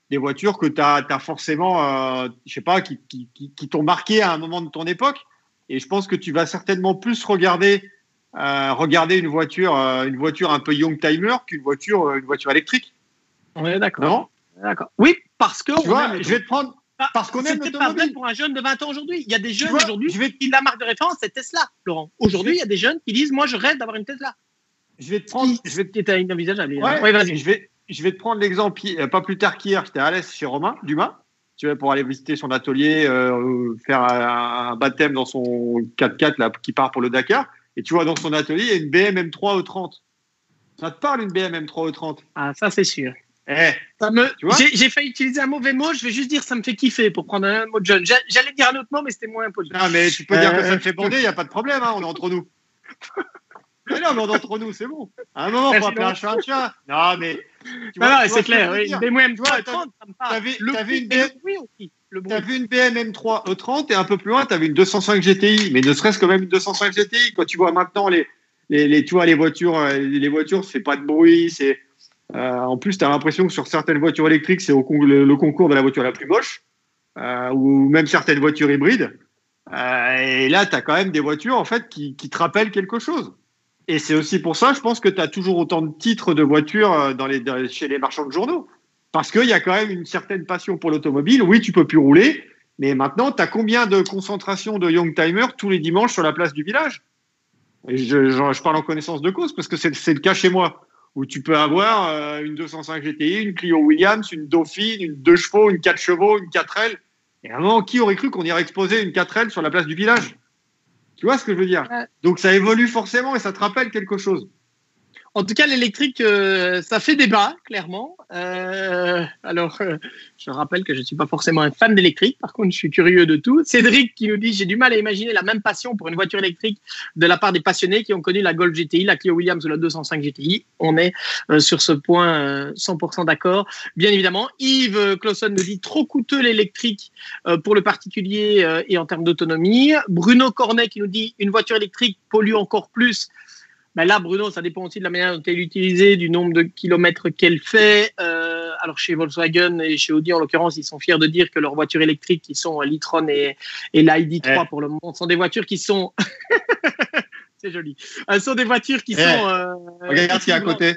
[SPEAKER 2] que tu as forcément, je sais pas, qui t'ont marqué à un moment de ton époque. Et je pense que tu vas certainement plus regarder une voiture un peu Youngtimer qu'une voiture électrique.
[SPEAKER 1] On est d'accord. Non, d'accord. Oui, parce que
[SPEAKER 2] tu vois, je vais te prendre. Parce qu'on aime
[SPEAKER 1] l'automobile. C'est pas vrai pour un jeune de 20 ans aujourd'hui. Il y a des jeunes aujourd'hui qui la marque de référence, c'est Tesla, Laurent. Aujourd'hui, il y a des jeunes qui disent, moi, je rêve d'avoir une Tesla.
[SPEAKER 2] Je vais te prendre.
[SPEAKER 1] C'était inenvisageable.
[SPEAKER 2] Ouais, vas-y. Je vais te prendre l'exemple. Pas plus tard qu'hier, j'étais à l'Est chez Romain Dumas. Tu vois, pour aller visiter son atelier, faire un baptême dans son 4x4 là, qui part pour le Dakar. Et tu vois, dans son atelier, il y a une BM M3 E30. Ça te parle, une BM M3 E30?
[SPEAKER 1] Ah, ça, c'est sûr.
[SPEAKER 2] J'ai
[SPEAKER 1] failli utiliser un mauvais mot, je vais juste dire ça me fait kiffer pour prendre un mot de jeune. J'allais dire un autre mot, mais c'était moins impoli.
[SPEAKER 2] Non, mais tu peux dire que ça me fait bander, il n'y a pas de problème, hein, on est entre nous. Mais non, mais on est entre nous, c'est bon. À un moment, on va appeler un chat un chat. Non, mais.
[SPEAKER 1] C'est clair, oui. Une BMW M3 E30, ça me parle.
[SPEAKER 2] T'as vu une BM M3 E30 et un peu plus loin, t'avais une 205 GTI, mais ne serait-ce que même une 205 GTI. Quand tu vois maintenant les voitures, c'est pas de bruit, c'est. En plus, tu as l'impression que sur certaines voitures électriques, c'est le concours de la voiture la plus moche, ou même certaines voitures hybrides. Et là, tu as quand même des voitures en fait qui te rappellent quelque chose. Et c'est aussi pour ça, je pense que tu as toujours autant de titres de voitures chez les marchands de journaux. Parce qu'il y a quand même une certaine passion pour l'automobile. Oui, tu peux plus rouler, mais maintenant, tu as combien de concentrations de Youngtimers tous les dimanches sur la place du village? Et je parle en connaissance de cause, parce que c'est le cas chez moi. Où tu peux avoir une 205 GTI, une Clio Williams, une Dauphine, une 2 chevaux, une 4 chevaux, une 4L. Et à un moment, qui aurait cru qu'on irait exposer une 4L sur la place du village? Tu vois ce que je veux dire? Donc ça évolue forcément et ça te rappelle quelque chose.
[SPEAKER 1] En tout cas, l'électrique, ça fait débat, clairement. Je rappelle que je ne suis pas forcément un fan d'électrique. Par contre, je suis curieux de tout. Cédric qui nous dit « J'ai du mal à imaginer la même passion pour une voiture électrique de la part des passionnés qui ont connu la Golf GTI, la Clio Williams ou la 205 GTI. » On est sur ce point 100% d'accord. Bien évidemment, Yves Clausson nous dit « Trop coûteux l'électrique pour le particulier et en termes d'autonomie. » Bruno Cornet qui nous dit « Une voiture électrique pollue encore plus. » Ben là, Bruno, ça dépend aussi de la manière dont elle est utilisée, du nombre de kilomètres qu'elle fait. Alors, chez Volkswagen et chez Audi, en l'occurrence, ils sont fiers de dire que leurs voitures électriques, qui sont l'e-tron et l'ID3 pour le moment, sont des voitures qui sont... C'est joli. Sont des voitures qui sont...
[SPEAKER 2] Regarde ce qu'il y a à côté.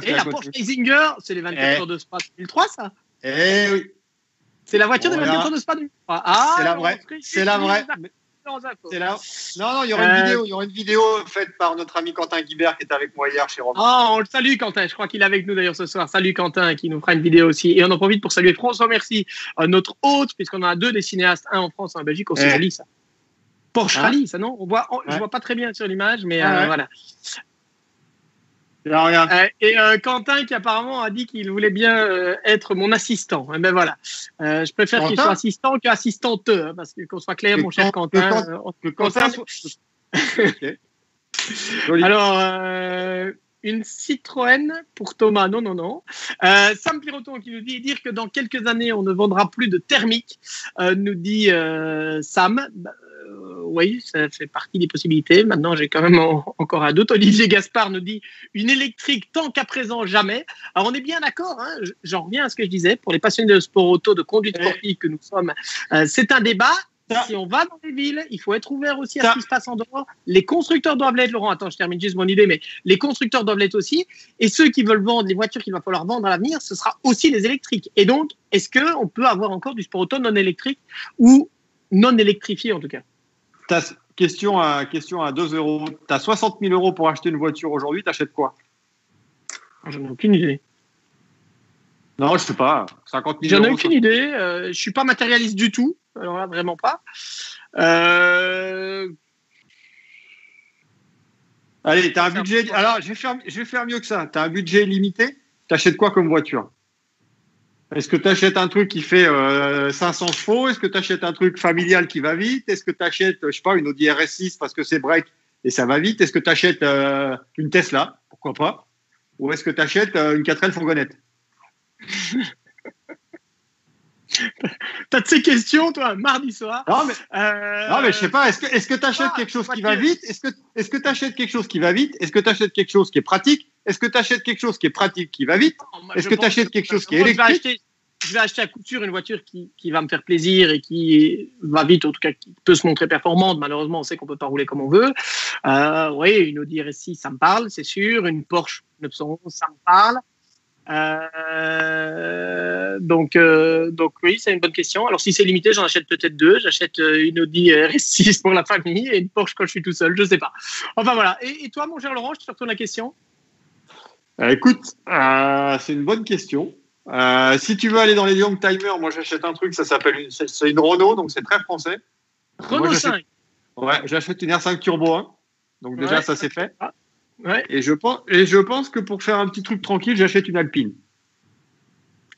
[SPEAKER 1] Et la Porsche Isinger, c'est les 24 heures de Spa 2003, ça?
[SPEAKER 2] Oui.
[SPEAKER 1] C'est la voiture des 24 heures de Spa 2003. Ah,
[SPEAKER 2] c'est la vraie. C'est la vraie. Non, il y aura une vidéo faite par notre ami Quentin Guibert qui est avec moi hier chez Romain.
[SPEAKER 1] On le salue, Quentin. Je crois qu'il est avec nous d'ailleurs ce soir. Salut Quentin qui nous fera une vidéo aussi. Et on en profite pour saluer François Merci, notre hôte, puisqu'on en a deux des cinéastes, un en France et un en Belgique. Aussi rallye, ça. Porsche Rallye, ça non? Je vois pas très bien sur l'image, mais voilà. Et Quentin qui apparemment a dit qu'il voulait bien être mon assistant. Et ben voilà. Je préfère qu'il soit assistant qu'assistante, hein, parce que qu'on soit clair, mon cher Quentin.
[SPEAKER 2] Okay.
[SPEAKER 1] Alors, une Citroën pour Thomas. Non. Sam Piroton qui nous dit dire que dans quelques années on ne vendra plus de thermique. Nous dit Sam. Oui, ça fait partie des possibilités. Maintenant, j'ai quand même encore un doute. Olivier Gaspard nous dit une électrique tant qu'à présent jamais. Alors, on est bien d'accord. Hein, j'en reviens à ce que je disais. Pour les passionnés de sport auto, de conduite sportive que nous sommes, c'est un débat. si on va dans les villes, il faut être ouvert aussi à ce qui se passe en dehors. Les constructeurs doivent l'être, Laurent. Attends, je termine juste mon idée, mais les constructeurs doivent l'être aussi. Et ceux qui veulent vendre, les voitures qu'il va falloir vendre à l'avenir, ce sera aussi les électriques. Et donc, est-ce qu'on peut avoir encore du sport auto non électrique ou non électrifié en tout cas?
[SPEAKER 2] Question à 2 euros. Tu as 60 000 euros pour acheter une voiture aujourd'hui, tu achètes quoi?
[SPEAKER 1] J'en ai aucune idée.
[SPEAKER 2] Non, je sais pas. 50 000
[SPEAKER 1] J'en
[SPEAKER 2] euros.
[SPEAKER 1] ai aucune idée. Je suis pas matérialiste du tout. Alors là, vraiment pas.
[SPEAKER 2] Allez, tu as un budget. Alors, je vais faire mieux que ça. Tu as un budget limité. Tu achètes quoi comme voiture? Est-ce que tu achètes un truc qui fait 500 chevaux? Est-ce que tu achètes un truc familial qui va vite? Est-ce que tu achètes, je sais pas, une Audi RS6 parce que c'est break et ça va vite? Est-ce que tu achètes une Tesla? Pourquoi pas? Ou est-ce que tu achètes une 4L fourgonnette?
[SPEAKER 1] T'as de ces questions, toi, mardi soir.
[SPEAKER 2] Non, mais je sais pas. Est-ce que tu achètes quelque chose qui va vite? Est-ce que tu achètes quelque chose qui va vite? Est-ce que tu achètes quelque chose qui est pratique? Est-ce que tu achètes quelque chose qui est pratique, qui va vite? Est-ce que tu achètes quelque chose qui est électrique?
[SPEAKER 1] Je vais acheter à coup sûr une voiture qui va me faire plaisir et qui va vite, en tout cas, qui peut se montrer performante. Malheureusement, on sait qu'on peut pas rouler comme on veut. Oui, une Audi RS6, ça me parle, c'est sûr. Une Porsche 911, ça me parle. Donc oui, c'est une bonne question. Alors si c'est limité, j'en achète peut-être 2. J'achète une Audi RS6 pour la famille et une Porsche quand je suis tout seul, je sais pas. Enfin voilà. Et toi, mon cher Laurent, je te retourne la question.
[SPEAKER 2] Écoute, c'est une bonne question. Si tu veux aller dans les Young Timers, moi j'achète un truc, ça s'appelle c'est une Renault, donc c'est très français.
[SPEAKER 1] Renault 5.
[SPEAKER 2] Ouais, j'achète une R5 Turbo 1. Donc déjà ça c'est fait.
[SPEAKER 1] Ouais.
[SPEAKER 2] Et je pense que pour faire un petit truc tranquille, j'achète une Alpine.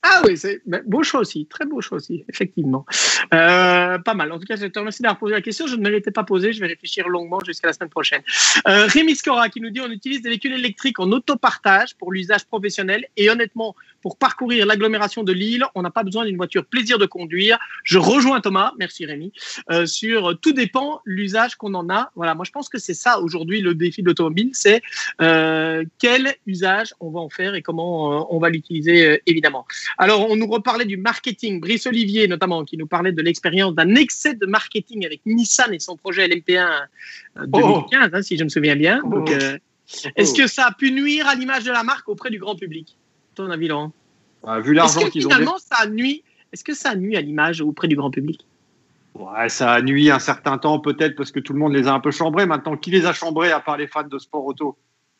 [SPEAKER 1] Ah oui, c'est beau choix aussi, très beau choix aussi, effectivement. Pas mal. En tout cas, je te remercie d'avoir posé la question. Je ne me l'étais pas posée. Je vais réfléchir longuement jusqu'à la semaine prochaine. Rémi Scora qui nous dit on utilise des véhicules électriques en autopartage pour l'usage professionnel et honnêtement, pour parcourir l'agglomération de Lille, on n'a pas besoin d'une voiture plaisir de conduire. Je rejoins Thomas, merci Rémi, sur tout dépend l'usage qu'on en a. Voilà, moi je pense que c'est ça aujourd'hui le défi de l'automobile, c'est quel usage on va en faire et comment on va l'utiliser évidemment. Alors, on nous reparlait du marketing. Brice Olivier, notamment, qui nous parlait de l'expérience d'un excès de marketing avec Nissan et son projet LMP1 2015, hein, si je me souviens bien. Donc, est-ce que ça a pu nuire à l'image de la marque auprès du grand public? Ton avis, Laurent?
[SPEAKER 2] Vu l'argent qu'ils ont.
[SPEAKER 1] Finalement, est-ce que ça a nuit à l'image auprès du grand public?
[SPEAKER 2] Ouais, ça a nuit un certain temps, peut-être, parce que tout le monde les a un peu chambrés. Maintenant, qui les a chambrés à part les fans de sport auto?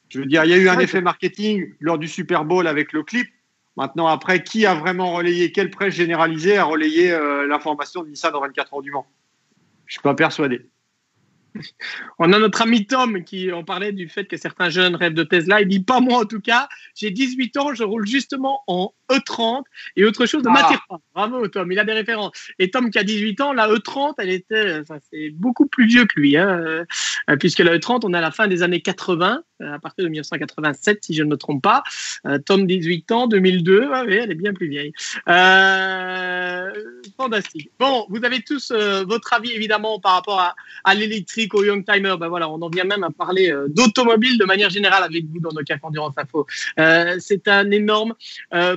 [SPEAKER 2] Je veux dire, il y a eu un effet marketing lors du Super Bowl avec le clip. Maintenant, après, qui a vraiment relayé, quelle presse généralisée a relayé l'information de Nissan en 24 heures du Mans? Je ne suis pas persuadé.
[SPEAKER 1] On a notre ami Tom qui en parlait du fait que certains jeunes rêvent de Tesla. Il dit pas moi en tout cas. J'ai 18 ans, je roule justement en E30 et autre chose ne m'attire pas. Bravo Tom, il a des références. Et Tom qui a 18 ans, la E30, c'est beaucoup plus vieux que lui, hein, puisque la E30, on est à la fin des années 80, à partir de 1987 si je ne me trompe pas. Tom 18 ans, 2002, oui, elle est bien plus vieille. Fantastique. Bon, vous avez tous votre avis évidemment par rapport à l'électrique, au Young Timer. Ben voilà, on en vient même à parler d'automobile de manière générale avec vous dans nos Cafés Endurance Info. C'est un énorme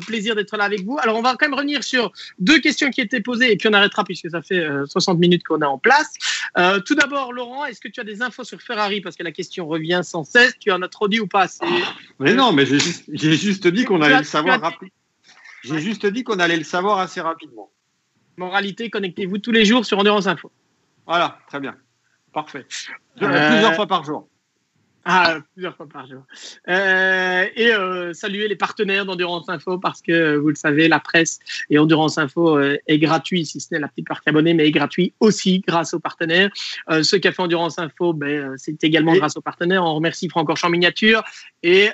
[SPEAKER 1] plaisir d'être là avec vous. Alors, on va quand même revenir sur 2 questions qui étaient posées et puis on arrêtera puisque ça fait 60 minutes qu'on est en place. Tout d'abord, Laurent, est-ce que tu as des infos sur Ferrari? Parce que la question revient sans cesse. Tu en as trop dit ou pas?
[SPEAKER 2] Mais non, mais j'ai juste dit qu'on allait le savoir rapidement. J'ai juste dit qu'on allait le savoir assez rapidement.
[SPEAKER 1] Moralité, connectez-vous tous les jours sur Endurance Info.
[SPEAKER 2] Voilà, très bien. Parfait. Plusieurs fois par jour.
[SPEAKER 1] Plusieurs fois par jour. Saluer les partenaires d'Endurance Info parce que, vous le savez, la presse et Endurance Info est gratuit, si ce n'est la petite partie abonnée, mais est gratuit aussi grâce aux partenaires. Ce Café Endurance Info, c'est également grâce aux partenaires. On remercie Francorchamps Miniature et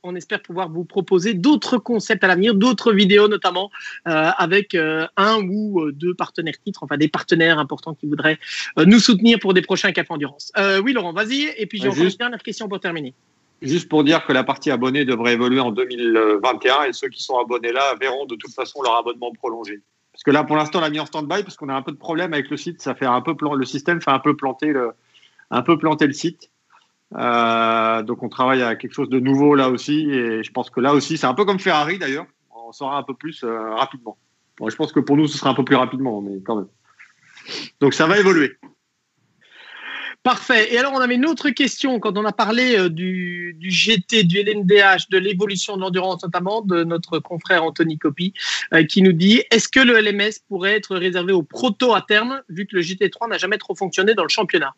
[SPEAKER 1] on espère pouvoir vous proposer d'autres concepts à l'avenir, d'autres vidéos notamment avec un ou 2 partenaires titres, enfin des partenaires importants qui voudraient nous soutenir pour des prochains Cafés Endurance. Oui Laurent, vas-y, et puis j'ai encore une dernière question pour terminer.
[SPEAKER 2] Juste pour dire que la partie abonnée devrait évoluer en 2021 et ceux qui sont abonnés là verront de toute façon leur abonnement prolongé. Parce que là pour l'instant on l'a mis en stand-by parce qu'on a un peu de problème avec le site, ça fait le système fait un peu planter le site. Donc on travaille à quelque chose de nouveau là aussi et je pense que là aussi c'est un peu comme Ferrari d'ailleurs, on saura un peu plus rapidement. Bon, je pense que pour nous ce sera un peu plus rapidement mais quand même. Donc ça va évoluer.
[SPEAKER 1] Parfait. Et alors, on avait une autre question quand on a parlé du GT, du LMDH, de l'évolution de l'endurance, notamment de notre confrère Anthony Coppi, qui nous dit est-ce que le LMS pourrait être réservé aux protos à terme, vu que le GT3 n'a jamais trop fonctionné dans le championnat?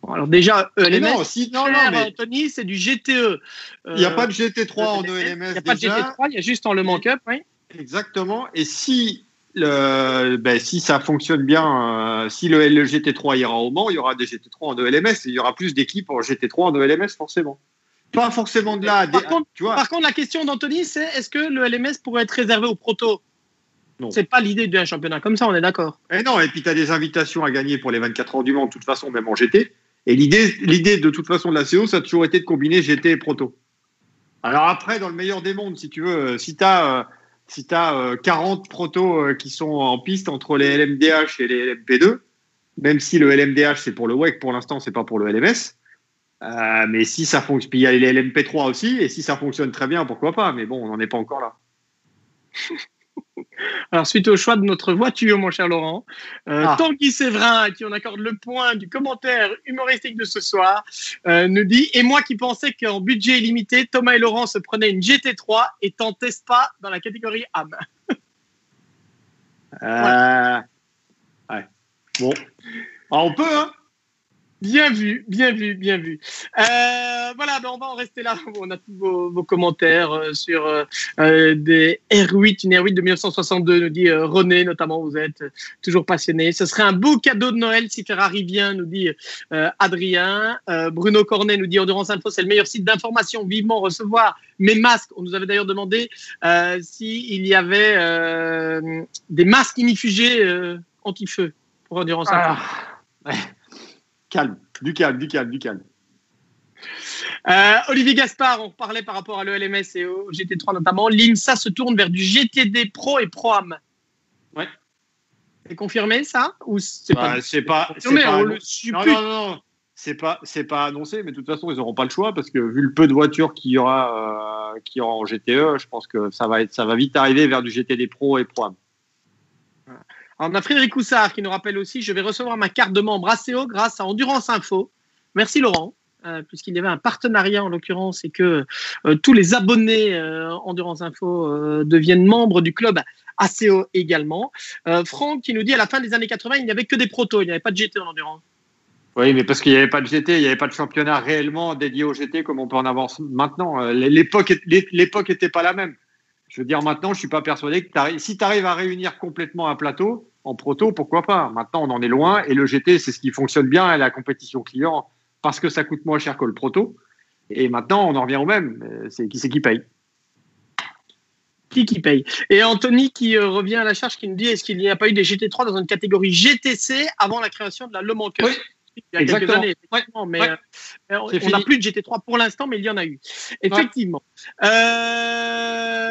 [SPEAKER 1] Bon, alors déjà, ELMS, Anthony, c'est du GTE.
[SPEAKER 2] Il n'y a pas de GT3 en ELMS. Il
[SPEAKER 1] n'y a pas de GT3, il y a juste en Le Mans Cup. Oui.
[SPEAKER 2] Exactement. Et si ça fonctionne bien, si le GT3 ira au Mans, il y aura des GT3 en ELMS. Et il y aura plus d'équipes en GT3 en ELMS, forcément. Pas forcément de là.
[SPEAKER 1] Par contre, la question d'Anthony, c'est est-ce que le LMS pourrait être réservé aux protos? Non. C'est pas l'idée d'un championnat comme ça, on est d'accord.
[SPEAKER 2] Et non, et puis tu as des invitations à gagner pour les 24 heures du Mans, de toute façon, même en GT. Et l'idée de toute façon de la CO, ça a toujours été de combiner GT et proto. Alors après, dans le meilleur des mondes, si tu veux, si tu as 40 protos qui sont en piste entre les LMDH et les LMP2, même si le LMDH c'est pour le WEC pour l'instant, c'est pas pour le LMS. Mais si ça fonctionne, puis il y a les LMP3 aussi, et si ça fonctionne très bien, pourquoi pas. Mais bon, on n'en est pas encore là.
[SPEAKER 1] Alors, suite au choix de notre voiture, mon cher Laurent, Tanguy Séverin, à qui on accorde le point du commentaire humoristique de ce soir, nous dit « Et moi qui pensais qu'en budget illimité, Thomas et Laurent se prenaient une GT3 et tentaient pas dans la catégorie âme. »
[SPEAKER 2] Ouais. Bon. Alors, on peut, hein.
[SPEAKER 1] Bien vu, bien vu, bien vu. Voilà, ben on va en rester là. On a tous vos commentaires sur des R8, une R8 de 1962, nous dit René, notamment, vous êtes toujours passionné. Ce serait un beau cadeau de Noël si Ferrari vient, nous dit Adrien. Bruno Cornet nous dit Endurance Info, c'est le meilleur site d'information. Vivement recevoir mes masques. On nous avait d'ailleurs demandé s'il y avait des masques inifugés anti-feu pour Endurance Info.
[SPEAKER 2] Ouais. Calme.
[SPEAKER 1] Olivier Gaspard, on parlait par rapport à l'ELMS et au GT3 notamment. L'IMSA se tourne vers du GTD Pro et Pro-Am.
[SPEAKER 2] Ouais.
[SPEAKER 1] C'est confirmé ça ou c'est pas
[SPEAKER 2] confirmé, non. C'est pas annoncé, mais de toute façon, ils n'auront pas le choix parce que vu le peu de voitures qu'il y aura en GTE, je pense que ça va vite arriver vers du GTD Pro et Pro-Am.
[SPEAKER 1] Alors, on a Frédéric Coussard qui nous rappelle aussi je vais recevoir ma carte de membre ACO grâce à Endurance Info. Merci Laurent, puisqu'il y avait un partenariat en l'occurrence et que tous les abonnés Endurance Info deviennent membres du club ACO également. Franck qui nous dit à la fin des années 80, il n'y avait que des protos, il n'y avait pas de GT en endurance.
[SPEAKER 2] Oui, mais parce qu'il n'y avait pas de GT, il n'y avait pas de championnat réellement dédié au GT comme on peut en avoir maintenant. L'époque n'était pas la même. Je veux dire, maintenant, je ne suis pas persuadé que si tu arrives à réunir complètement un plateau, en proto, pourquoi pas. Maintenant, on en est loin et le GT, c'est ce qui fonctionne bien à la compétition client parce que ça coûte moins cher que le proto. Et maintenant, on en revient au même. C'est qui paye.
[SPEAKER 1] Qui paye. Et Anthony qui revient à la charge, qui nous dit est-ce qu'il n'y a pas eu des GT3 dans une catégorie GTC avant la création de la Le Mans Cup?
[SPEAKER 2] Oui.
[SPEAKER 1] Il y a quelques années, effectivement, mais on n'a plus de GT3 pour l'instant, mais il y en a eu. Effectivement.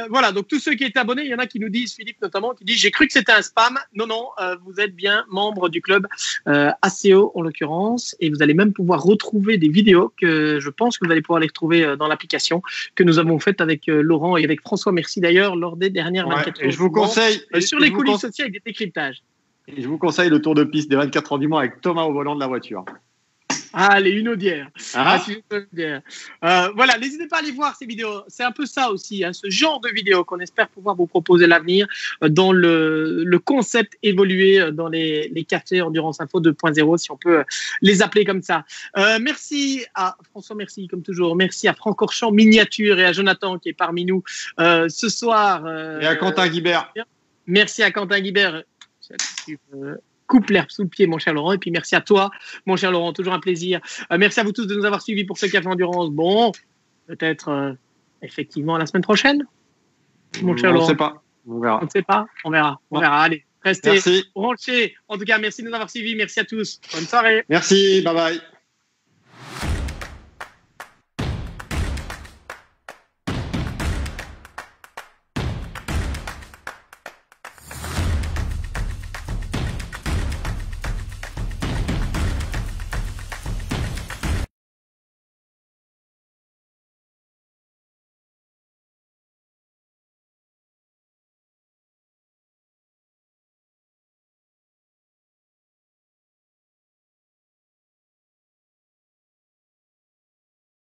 [SPEAKER 1] Voilà, donc tous ceux qui étaient abonnés, il y en a qui nous disent, Philippe notamment, qui dit j'ai cru que c'était un spam. Non, vous êtes bien membre du club ACO en l'occurrence, et vous allez même pouvoir retrouver des vidéos que je pense que vous allez pouvoir les retrouver dans l'application que nous avons faite avec Laurent et avec François Merci d'ailleurs lors des dernières 24 heures.
[SPEAKER 2] Je vous conseille
[SPEAKER 1] sur les coulisses aussi avec des décryptages.
[SPEAKER 2] Et je vous conseille le tour de piste des 24 heures du Mans avec Thomas au volant de la voiture.
[SPEAKER 1] Ah, les unodières. Voilà, n'hésitez pas à aller voir ces vidéos. C'est un peu ça aussi, hein, ce genre de vidéos qu'on espère pouvoir vous proposer à l'avenir dans le concept évolué dans les quartiers Endurance Info 2.0, si on peut les appeler comme ça. Merci à François, merci comme toujours. Merci à Franck Orchamp, Miniature, et à Jonathan qui est parmi nous ce soir.
[SPEAKER 2] Et à Quentin Guibert.
[SPEAKER 1] Merci à Quentin Guibert. Coupe l'herbe sous le pied, mon cher Laurent. Et puis merci à toi, mon cher Laurent. Toujours un plaisir. Merci à vous tous de nous avoir suivis pour ce Café Endurance. Bon, peut-être effectivement la semaine prochaine, mon cher Laurent.
[SPEAKER 2] On ne sait pas. On verra.
[SPEAKER 1] On ne sait pas. On verra. Allez, restez branchés. En tout cas, merci de nous avoir suivis. Merci à tous. Bonne soirée.
[SPEAKER 2] Merci. Bye bye.